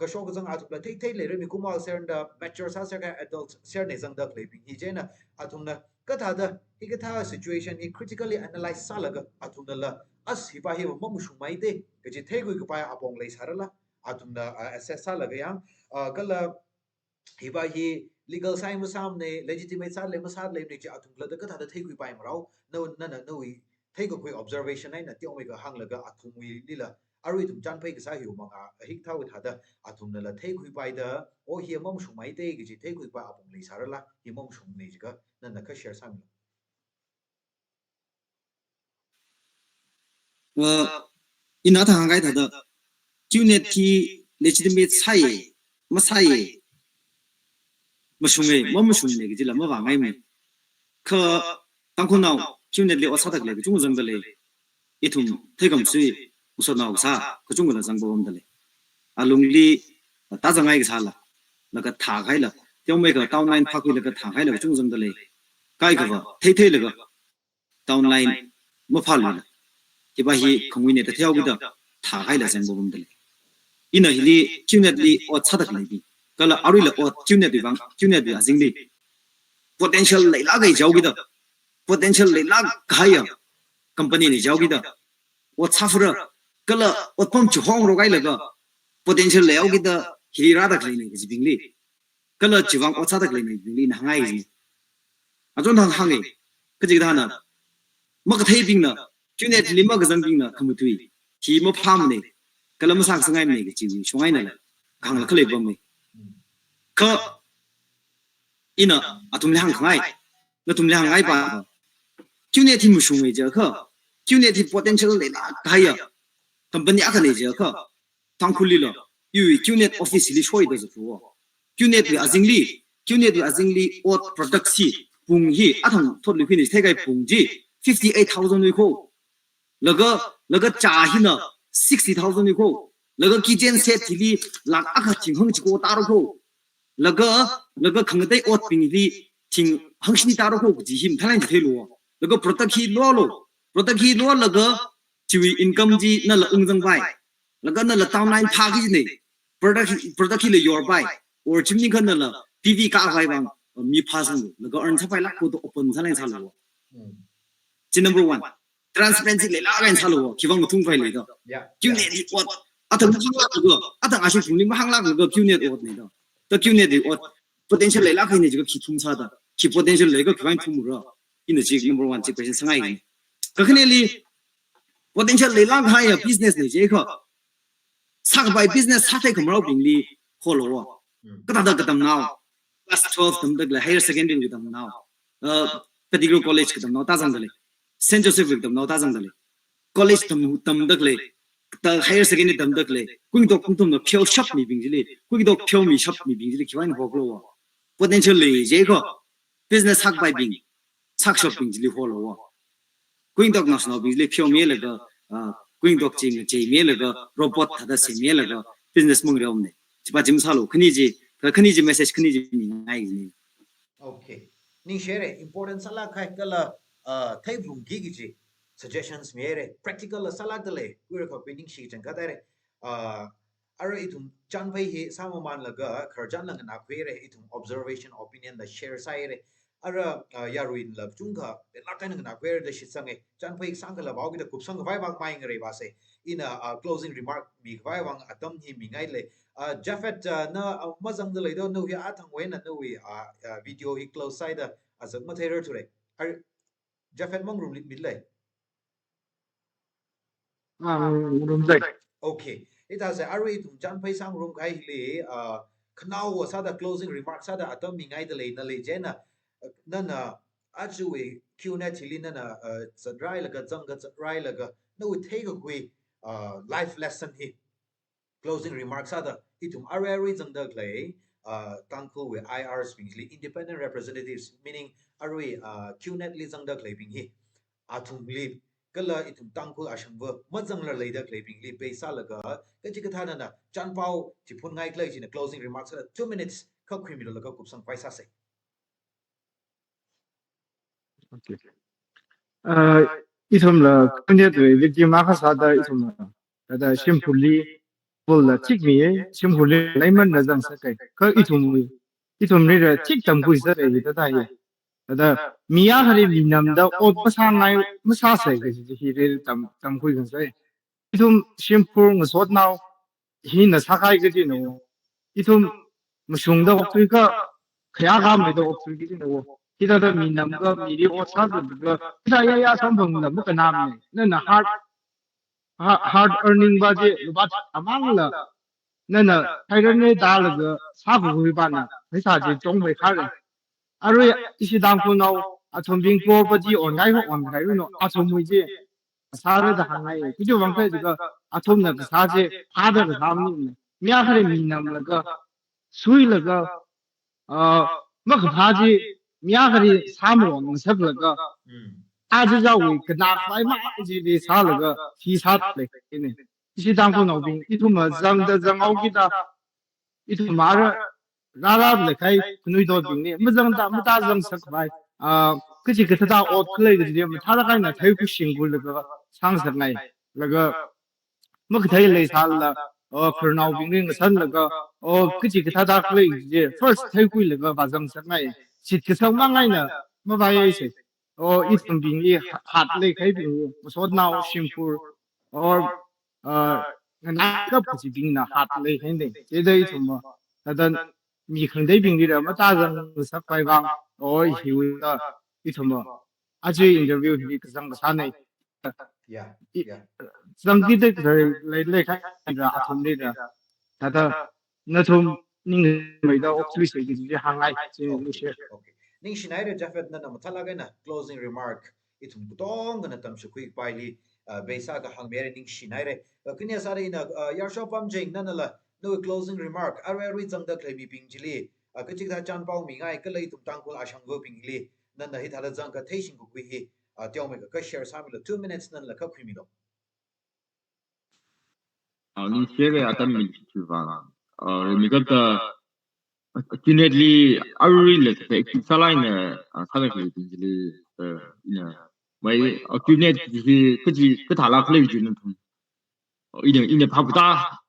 ka show ka jang athum la thei le re mi kumal ser da mature sa ser ga adults ser ne jang da clipping hi je na athum na ka tha da hi ka tha situation hi critically analyze sa la ga athum la as hi pa hi mo mu shu mai de ka ji thei gu pa apong le sar la athum na assess sa la ga yang ka la hi ba hi legal sai mu sam ne legitimate sa le mu sa le ne ji athum la da ka tha da thei gu pa ma rao no wi thei gu observation ai na ti ong ga hang la ga athum wi li la arui tum chan pai ka sa hiu manga hik thau tha da athum na la thei khui pai da o hi mom shu mai te gi ji thei khui pa apong le sar la hi mom shu ne ji ga na ka share sam ina ta hang gai tha da qnet ki legitimate sai ma sai ma shung ne gi ji la ma wa ngai me kha tang ko naw qnet le o sa tak le chung jang da le itum thei gam sui uso naw sa ko chung la jang bo om da le alung li ta jang ai ga sa la ka tha gai la tiong me ga down line phak wi la ka tha gai la chung jang da le kai ga ba thei le ga down line ma phal la thì bà hi không nguyên để theo cái đó thả hay là xem bộ vấn đề in ở hi chiu net li ở sát đặc này đi cái là ở đây là ở chiu net đi vắng chiu net đi azing đi potential lấy lá cái giàu cái đó potential lấy lá cái à company này giàu cái đó ở sát phở cái là ở phong chủ hong rồi cái là cái potential lấy cái đó hi ra đặc này cái gì bình li cái là chỉ vắng ở sát đặc này bình li hàng ngày gì à chúng thằng hàng ngày cái gì đó nè mà cái thấy bình nè chiu net lima cái dân bình nè không tùy thì mà farm này cái là mà sang sang ngày này cái chịu xuống ngày này là càng là cái lệ bom này cái ina atum lang khai na tum lang ngai ba chiu net thì mu shung ngai je kha chiu net thì potential le la kai ya company a kha ne je kha tang khuli lo yu chiu net office li shoi de zu fu chiu net bi azingli ot product si pung hi a thang thot li finish thai kai pung ji 58000 wi ko laga cha hi na 60000 wi ko laga kitchen set thi li lak a kha ching hong chi ko ta ro ko laga khang dai ot ping li ching hang shi ta ro ko ji him thalang ji thelo laga product hi lo laga chiwi income ji na la ung jang bai laga na la town line pha gi ne product hi le your bai or chimni khan na la pv ka bai bang mi pha sang laga earn sa bai lak ko to open thalang sa lo chin number 1 transparency le la gain sa lo ki bang thung bai le do chiu ne di ot a thang hang la go a thang a shi phung ni ma hang la go chiu ne ot ne do the Q-net the potential le la khai ne ji ki thum sa da ki potential le ga kwan thum ro in the jig number 1 question sangai ni ka khne li potential le la khai ya business ne je kho sak bai business sa thai khamro bing li kho lo wa ka tam now class 12 tam dak la higher secondary tam now particular college ka tam now ta jang le Saint Joseph tam now ta jang le college tam dak le the higher secondary tam dak le kung tum no pure shop mi bing li kung dok pure mi shop mi bing li ki wan ho lo wa potential le je ko business hak bai bing sak shop bing li ho lo wa kung dok national bing li pure me le ga kung dok jing je me le ga robot ta da se me le ga business mong re om ne chi ba jim sa lo khni ji message khni ji mi ngai ni okay ning share important sala khai kala thai vung gi gi ji suggestions mere practical salak dale wir ko pinning shi chang ka dare ara itum chan phai he samaman laga kharjan lang na khwere itum observation opinion the share side ara yaruin la chungka la kai na khwere the shi sange chan phai sang ka la baw gi da kup sang vai bak mai ngare ba se in a closing remark mi vai wang atam hi mi ngai le Jafet na mazang dale do no ya athang we na no we video hi close side as a material today Jafet mong room mit le room dai okay it has a array tum chan phai sang room kai le khnao wa sa da closing remarks sa da atom mi ngai de le na le jena na na actually qnet hili na na sadrai la ga jang ga sadrai la ga no we take a way life lesson hi closing remarks sa da itum array jang da le tangko we IRs means independent representatives meaning array qnet li jang da le bing hi athum li kala itum tangko ashangwa majang la leida claiming li pesa laga kaji kathana na chanpao chi phun ngai klai chi na closing remarks 2 minutes ka criminal laga kupsang paisa se okay isom la kunye de victim ma kha sa da isom la da simply full la chik mi simply laiman na jang sa kai ka isom ni da chik tam ku sa de da da ye da miya khari minam da ot pasa ngai masa sai ke ji hi re tam ku gan sai itum simpur ngasot now hi na sa kai ke ji no itum musung da ok ka khya ga me da ok ki ji no ki da minam ga mi ri o sa da ga da ya sam bang na bu ka nam ne na hard earning ba je ba amang la na thai ne da la ga sa bu ba na paisa ji chong bai kha re aroi isi dang ku no athom bing ko pa ji on ngai ho on ngai no athom mui ji sa re da hang ngai ki jo wang kai ji ga athom na sa je ha da ga sam ni mya khare mi nam la ga sui la ga ma kha pha ji mya khare sam ro ng sab la ga a ji ja wi ka na phai ma ji de sa la ga thi sa le ni isi dang ku no bing I thu ma zang da zang au ki da I thu ma ra ra le kai kunui do ding ni ma zang sak bai cái gì cái thằng ốt cái gì mà thà là cái này thấy cái sinh của lực sang sat này là cái mất thấy lấy sao là khởi nào bình định sân là cái cái gì cái thao tác lấy gì first thấy quy là cái và dòng sat này chỉ cái sau mang ngay nè mà vài ấy sẽ ít phần bình đi hạt lấy cái bình một số nào simple ngân cấp cái gì bình là hạt lấy cái này cái đây thôi mà là đơn mi khởi đấy bình đi là mà ta rằng sắp phải vang hiểu là ít thôi mà aje interview hi ka sang sa nei yeah yeah sang ki de le khai ra athum de ra ta ta na thum ning mai da actually se ki ji hangai che ni she okay ning schneider jafet na nam thala ga na closing remark itum tong na tam shu quick pai li beisa ga hang mere ning schneider kinya sare na yar shop am jing na la no closing remark are jang da klei mi ping jili ka chik da chan pau mi ngai ka lei tum tang ko ashang go ping li na na hi thala jang ka theising ko wi hi tiao me ka share sa mi lo 2 minutes nan la ka khimi lo 你写的啊，咱们去吧。那个的，今年里2月了，在下来呢，他那个经济里呢，为今年就是个他那个类就能通，一年跑不大，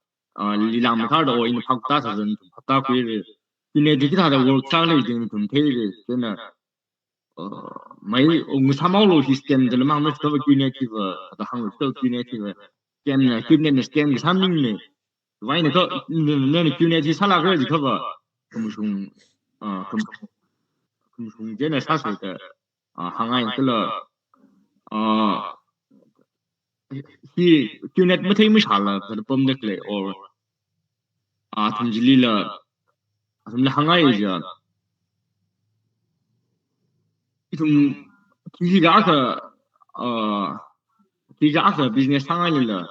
力量没他的话，一年跑不大才能跑大回来。今年其他的我上来就能通退的，真的，没我参考了些 scan 的了嘛，我们这个今年这个，他行了这今年这个。scan的 scan 3名呢，万一那个去年去查那个可不，可不真的啥说的行业这了去年没听没查了，可能不那个嘞，他们这里了，他们行业就一种其他个business 行业了，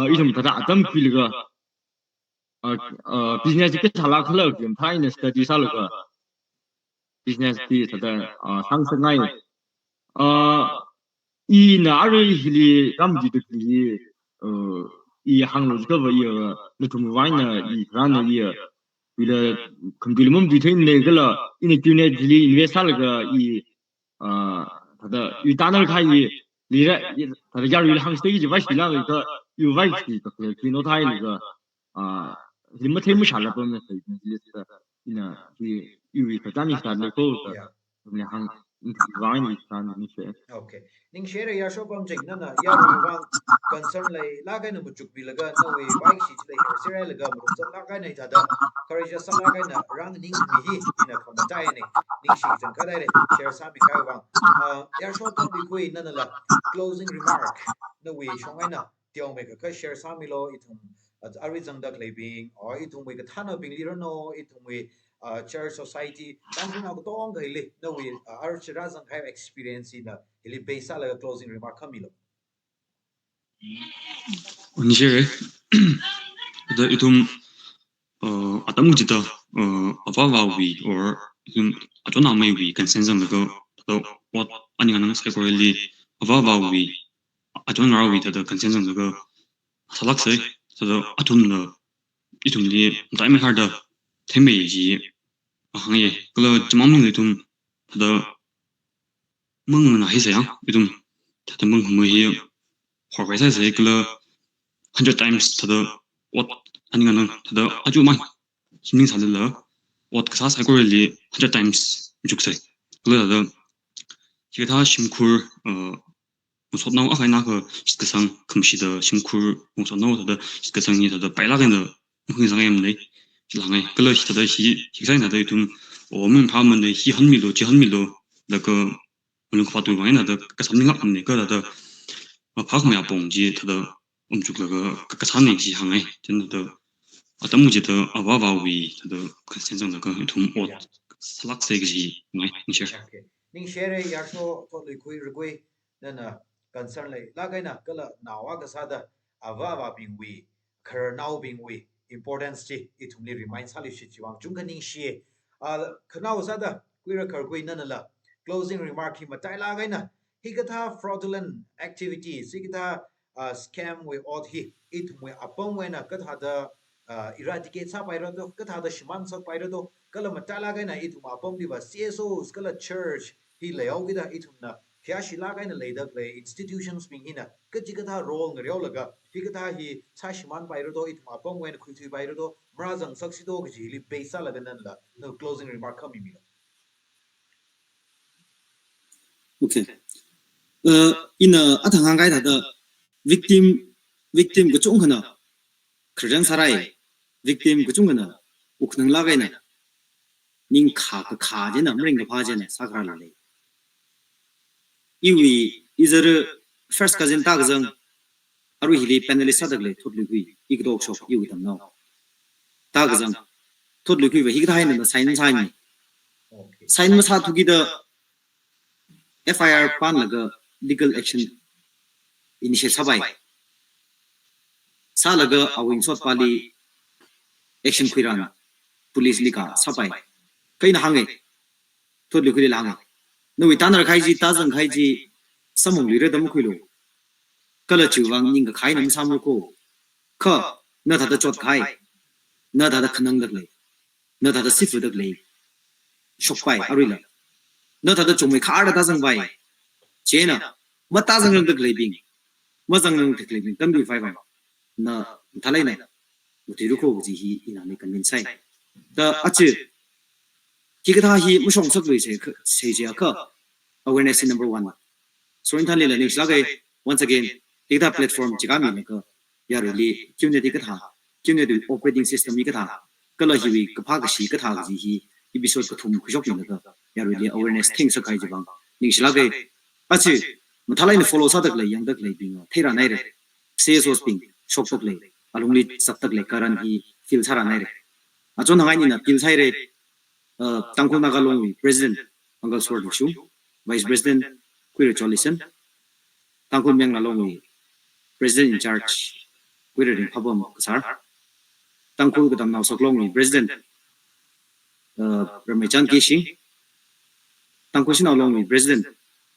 一种他的咱们去那个business 个他那个了，他呢 study 啥那个 business 的他的上升哎，一那人里咱们就得去一行路这个一那种玩呢，一然呢一为了肯定我们对他那个了，因为去年这里因为啥那个一他的与大那看一。你这他的家里行生意就外去那个有外去的，去那他那个你没听没啥了，不那是就是那就有一个咱们啥那个我们行玩一啥那些。okay ning share ya shop am jing na na ya ru wang concern lai la ga na mu chuk bi la ga no we bike shi lai sira la ga mu chak la ga nei ta da courage sa la ga na rang ning mi hi ina kham tai ne ning shi jang ka dai le share sa mi ka wang ya shop am bi kui na na la closing remark no we shong ai na tiao me ka share sa mi lo itum ari jang da klei bing or itum we ka thana bing li ro no itum we church society dan na ko tong ga le no we ar chira jang have experience in ili beisa la closing remark kamilo 你写的，的一种阿达木记得阿发瓦维或一种阿做哪么维跟先生那个我安尼个能 say 过里阿发瓦维阿做哪维他的跟先生那个他那谁他的阿做的一种里在没哈的挺美级行业，个了这么名的一种他的梦那还是样一种他的梦没有花费在谁个了。100 times 他的我安尼个能他的阿就嘛心灵啥的了我个啥才过里100 times 就个噻了的其他辛苦我说那我还那个这个上可是的辛苦我说那我他的这个上他的白那个的很上面的就啷个个了他的西其实那的一种我们他们的西很米多几很米多那个我们发对方那的个啥那个那个的怕后面蹦极他的我们就那个产业系行业，真的都，但目前都娃为他都先生那个同我是哪些个是哎，你说。ning share ya so to le kui rugui na na concern le la ga na kala nawa ka sa da ava bing we khar now bing we importance ti itum le remind sali shi chi wang chung ka ning shi khanaw sa da kui ra khar kui na na la closing remark hi matai la ga na hi ka tha fraudulent activities hi ka tha scam we odd hi it we apong we na ka tha da eradicate sa pairo do ka tha da shiman sak pairo do kala matala ga na itu ma pom di ba CSOs kala church hi leo gi da itu na kya shila ga na leida le institutions ping hina ka ji ka tha role ngriao laga hi ka tha hi sa shiman pairo do itu ma pom wen khu thui pairo do mra jang sak si do gi ji li peisa laga nan la no closing remark khami mi Okay. In athang hangai da victim ko chung khana khran sarai victim ko chung khana ukhnang la gai na ning kha je na mring ga pha je na sa khra la le iwi izar first cousin ta gazang aru hili panelist sa dagle thotlu gui igdok shop iwi tam no ta gazang thotlu gui hi ga hai na sign ma sa thu gi da FIR pan laga legal action initiate sabai sa laga awing sot pali action khirana police lika sabai kaina hange thotlu gui la hange no wi tanar khai ji ta jang khai ji samung lire dam khuilo kala chuwang ning ga khai nam samul ko kha na tha da chot khai na tha da khanang dak le na tha da sifu dak le shok pai arila na tha da chumai khar da jang bai chena ma ta jang dak le bing ma jang nang dak le bing tam bi fai bai na thalai na uti ru ko ji hi ina ni kan min sai da achi ki ga tha hi mu shong sak le se je ka awareness number 1 so in thanle la ni slag once again data platform jiga mi ka ya really community ka tha community operating system ni ka tha kala hi wi ka pha ka shi ka tha ji hi episode ka thum khujok ni ka ya really awareness things ka ji bang ni slag achi mathalai ni follow sa dak le yang dak le bing thera nai re se so sping shop dak le alungli sap tak le karan hi fil sara nai re achon hangai ni na fil sai re tangkol nagalong president angal sword shu vice president queer coalition tangkol myang lalong president in charge queer ring phabom kasar tangkol gadam naw soklong president ramechan kishi tangkol sin along president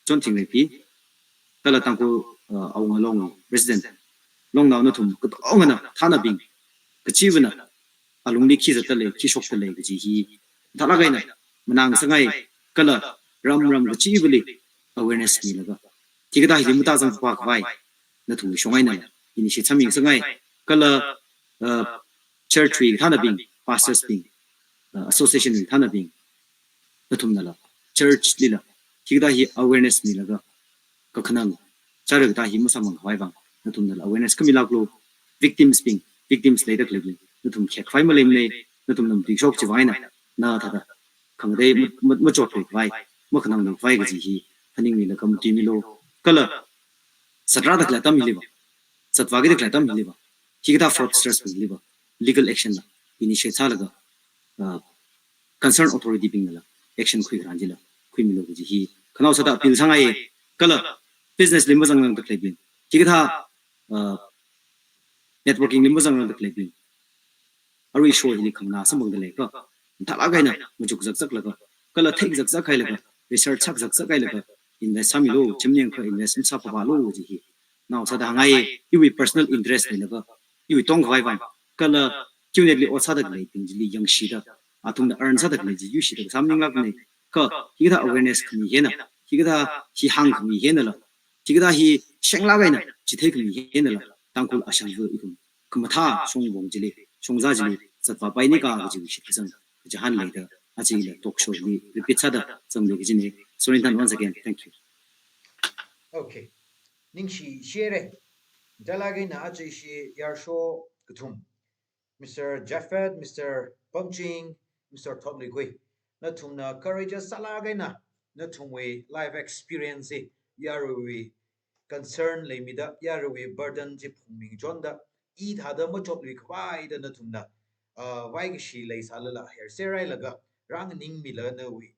chon thing pi tala tangkol awng along president long naw na thum ko ong na thana bing kachibna alungli khi zatale khi shok tale ji hi thala gaina manang sangai kala ram kachibli awareness ni laga tiga da hi muta jang pa khwai na thu shongai na ini shi chaming sangai kala church tree thana bing pastors bing association thana bing na thum na la church lila tiga da hi awareness ni laga ka khanang charag da hi musamang khwai bang na thum na la awareness kamila glo victims later klebli na thum khek khwai malem le na thum nam tik shok chi wai na thada khangde ma chot khwai ma khanang na khwai ga ji hi haning ni la kam ti mi lo kala satra dak la tam miliba satwa gi dak la tam miliba higda fraudsters miliba legal action la initiate sa laga concerned authority bing la action khui ranjila khui mi lo ji hi khanau sada appeal sangai kala business limba jang dak le bin higda networking limba jang dak le bin ari show ni khamna samang da le ka thala gaina mujuk jak jak laga kala thek jak jak khai laga research sak jak jak khai laga invest sami lo chimnyang kha invest sa pa lo ji hi now sa da ngai iwi personal interest ni laga iwi tong khai ban kala unitly o sa da le ting ji yang shi da atung da earn sa da le ji yu shi da samning lak ni ka hi da awareness khmi he na hi da hi hang khmi he na la hi da hi sheng la gai na ji thek khmi he na la tangkul ashang vu ikum kmatha song bong ji le song za ji le satwa pai ni ka ji shi khasang jahan le da aji le talk show ni repeat sa da sam le ji ne so once again thank you okay ning shi share dalage na aji shi yar show kutum Mr. Jaffet, Mr. Pumching, Mr. Tomli Gui. Na tum na courageous salagay na tumwe life experience yarui concern le mida yarui burden ji phuming jonda I thada mo job li khwai da na tum na wai gi shi le salala her serai laga rang ning mi la na wi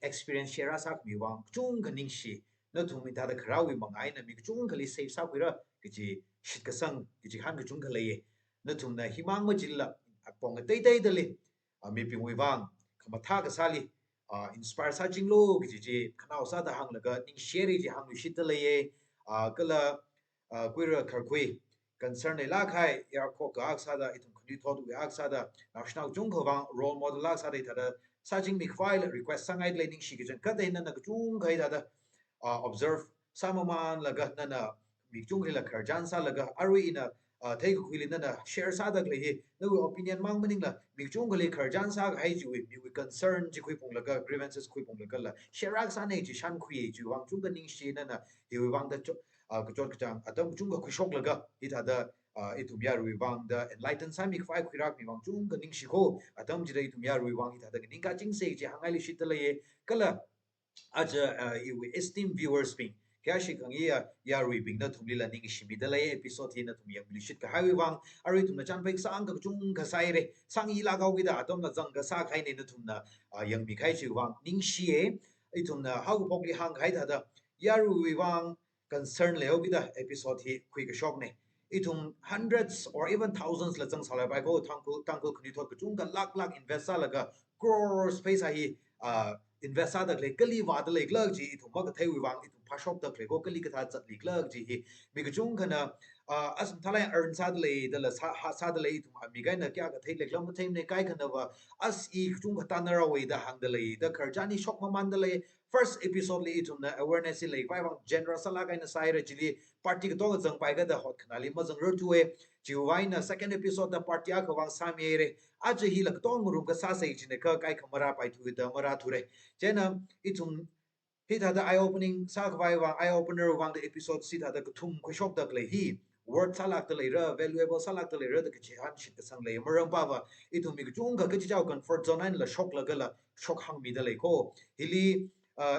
experience share sak mi wang chung ganing shi na tum mi thada khrawi mangai na mi chung khali safe sa kwira gi shit ka sang gi han ga chung khale na tum na himang ma jilla apong tay tay dali mi pi wi wang khama tha ga sali inspire sa jing lo gi ji khanau sa da hang laga ning share ji hang shi da le kala kwira khar khui concern ne la khai ya ko ka aksa da itum khni thod we aksa da national jung khawang role model aksa da thada sajing mi file request sangai lening shi ki jan ka de na na chung khai da observe samaman laga na na mi chung la kharjan sa laga arwi ina thai ku khili na na share sa da le hi no opinion mang maning la mi chung le kharjan sa ga hai ju mi concern ji khui pung laga grievances khui pung laga la share aksa ne ji shan khui ju wang chung ga ning shi na na hi wang da cái chọn cái trang atam chung ga khishok laga hi thada itum ya rui wang da enlighten sami khwai khwirak mi wang chung ga ning shiko atam jira itum ya rui wang hi thada ning ka ching se je hangai li shit la ye kala aja you esteemed viewers ping kya shi kang ya rui ping na thumli la ning shimi da la ye episode hi na thum yang li shit ka hai wang ari tum na chan pek sang ka chung ka sai re sang yi la gau gi da atam na jang ga sa khai ne na thum na yang mi khai chi wang ning shi e itum na hau pok li hang khai thada ya rui wang concern leo gida episode hi quick shop ne itum hundreds or even thousands la chang sala bai go tangku khni thot chung ka lak invest la ga crores paisa hi invest da le kali wa da le lag ji itum ba ka thai wi wang itum pha shop da le go kali ka tha chat lik lag ji hi mi ga chung khana asm thalai earn sa le da la sa da le itum mi ga na kya ka thai le lam thai ne kai khana wa as I chung ka ta na ra we da hang da le da kharjani shop ma man da le first episode le itum na awareness le vai wang general sala ga na sai ra chili party ka to jang pai ga da hot khana le ma jang ro tu e ji wai na second episode da party a ka wang sam ye re a je hi la to nguru ka sa sai chine ka kai khamara pai thu da mara thu re jena itum hi tha da eye opening sa ka vai wang eye opener wang the episode si tha da thum khoi shop da le hi word salak da le ra valuable salak da le ra da ka chi han shit ka sang le marang pa wa itum mi chung ka chi jaw comfort zone la shock la ga la shock hang mi da le ko hili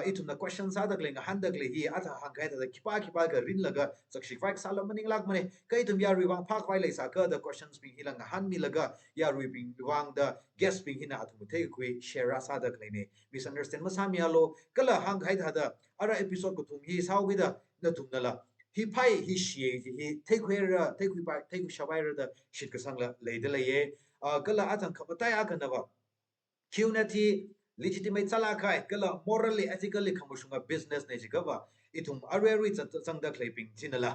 itum na question sa da le nga han da le hi atha hang kai da kipa ga rin la ga sak shi fak salam maning lak mane kai tum ya ri wang phak vai le sa ka the questions bi hilang han mi la ga ya ri bing wang da guest bing hina atum the kui share sa da le ne misunderstand ma sa mi alo kala hang kai da ara episode ko tum hi saw gi da na tum na la hi pai hi shie hi take where take we back take shabai da shit ka sang la le de le ye kala atang khapata ya kana ba qnati legitimate sala khai kala morally ethically khamushunga business ne jiga ba itum areri chang da claping chinala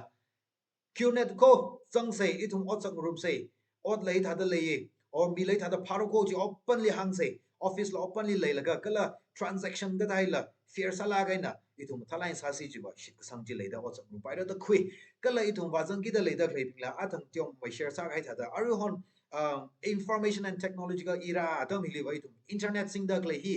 qnet ko chang sei itum o chang room sei ot lei tha da le ye or mi lei tha da pharo ko ji openly hang sei office la openly lei laga kala transaction da dai la fair sala ga na itum thalai sa si ji ba shit sang ji lei da o chang room pai da khui kala itum wa jang gi da lei da claping la athang tiom mai share sa ga tha da aru hon information and technological era adam hili wai tum internet sing da gle hi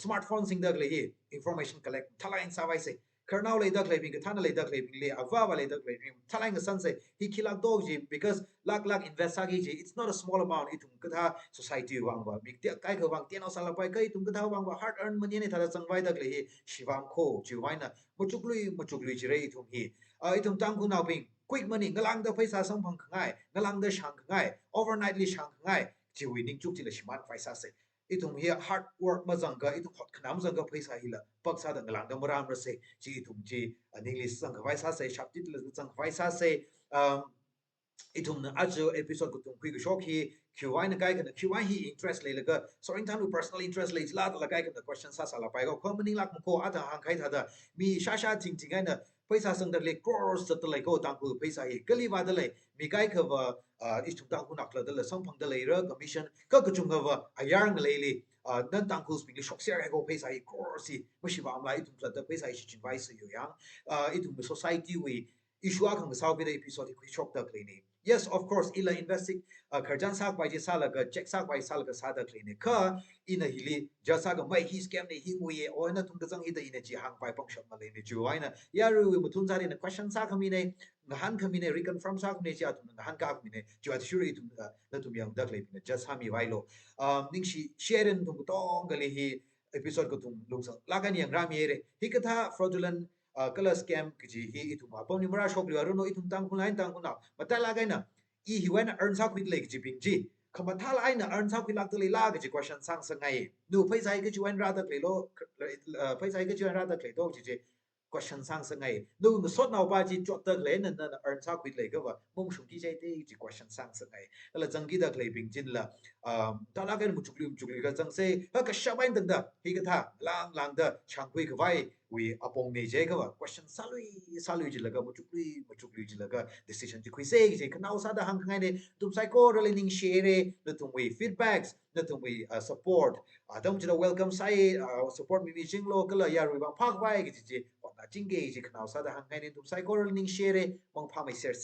smartphone sing da gle hi information collect thala in sa vai se kernau le da gle bi thana le da gle bi le awa wa le da gle bi thala ng san se hi khilak dog ji because lak invest sa gi ji it's not a small amount itum ka tha society wang ba big te kai ka wang te no sala pai kai tum ka tha wang ba hard earn money ne tha chang vai da gle hi shiwam kho ji wai na muchuklui ji re itum hi itum tang ku nau ping quick money ngalang da paisa sang phang khangai ngalang da shang khangai overnightly shang khangai ji wi ning chuk ji la shiman paisa se itum hi hard work ma jang ga itum hot khnam jang ga paisa hi la pak sa da ngalang da maram ra se ji itum ji aning li sang ga paisa se shap tit la jang paisa se itum na ajo episode ko tum quick shock hi qy na kai ka qy hi interest le ga so in time personal interest le la da kai ka question sa sala pai ga company lak ko ata hang kai tha da mi sha ting ting ai na paisa sang da le crores da le ko tang ku paisa hi kali wa da le mi kai ka wa itum tang ku nak la da le sang phang da le ra commission ka chung ga wa ayang le le nan tang ku sping shock share go paisa hi crores hi mo shi wa am la itum da paisa hi chin vai se yo yang itum society we issue a khang saw bi da episode ku shock da le ni yes of course ila investing kharjan sak bai ji sala ga check sak bai sala ga sa da kline ka ina hili jasa ga mai hi scam ne hing we o na tung da jang hi da ina ji hang bai pang sham ma le ni ju ai na ya ru we mutun za ne question sa khami ne ngahan khami ne reconfirm sa khami ne ja tum ngahan ka khami ne ju at sure tum da tum yang da kle ne just ha mi wai lo ning shi share tum tong ga le hi episode ko tum lung sa la ga ni yang ram ye re hi ka tha fraudulent kala scam kiji hi itum apom ni mara shop liwa no itum tang kunai tang kuna matala ga na I hi wen earn sa kwit lek ji bing ji khama thal ai na earn sa kwit lak le la ga ji question sang sang ngai nu phai sai ga ji wen ra da le lo phai sai ga ji wen ra da le do ji question sang sang ngai nu nu sot nau ba ji chot da le na earn sa kwit le ga wa mong shung ji jai te ji question sang sang ngai la jang gi da le bing jin la ta la cái một chục liu cái chẳng say ha cái sao anh từng đó hi cái thà lang lang đó chẳng quy cái vai we apong này je cái vợ question salui chỉ là cái một chục liu chỉ là cái decision chỉ quy say cái cái nào sao đó hàng ngày này tụm sai cô rồi linh share nó tụm we feedbacks nó tụm we support tụm chỉ là welcome sai support mình chính lo cái là ya rồi bằng phác vai cái gì còn là chính cái gì cái nào sao đó hàng ngày này tụm sai cô rồi linh share bằng phác mình share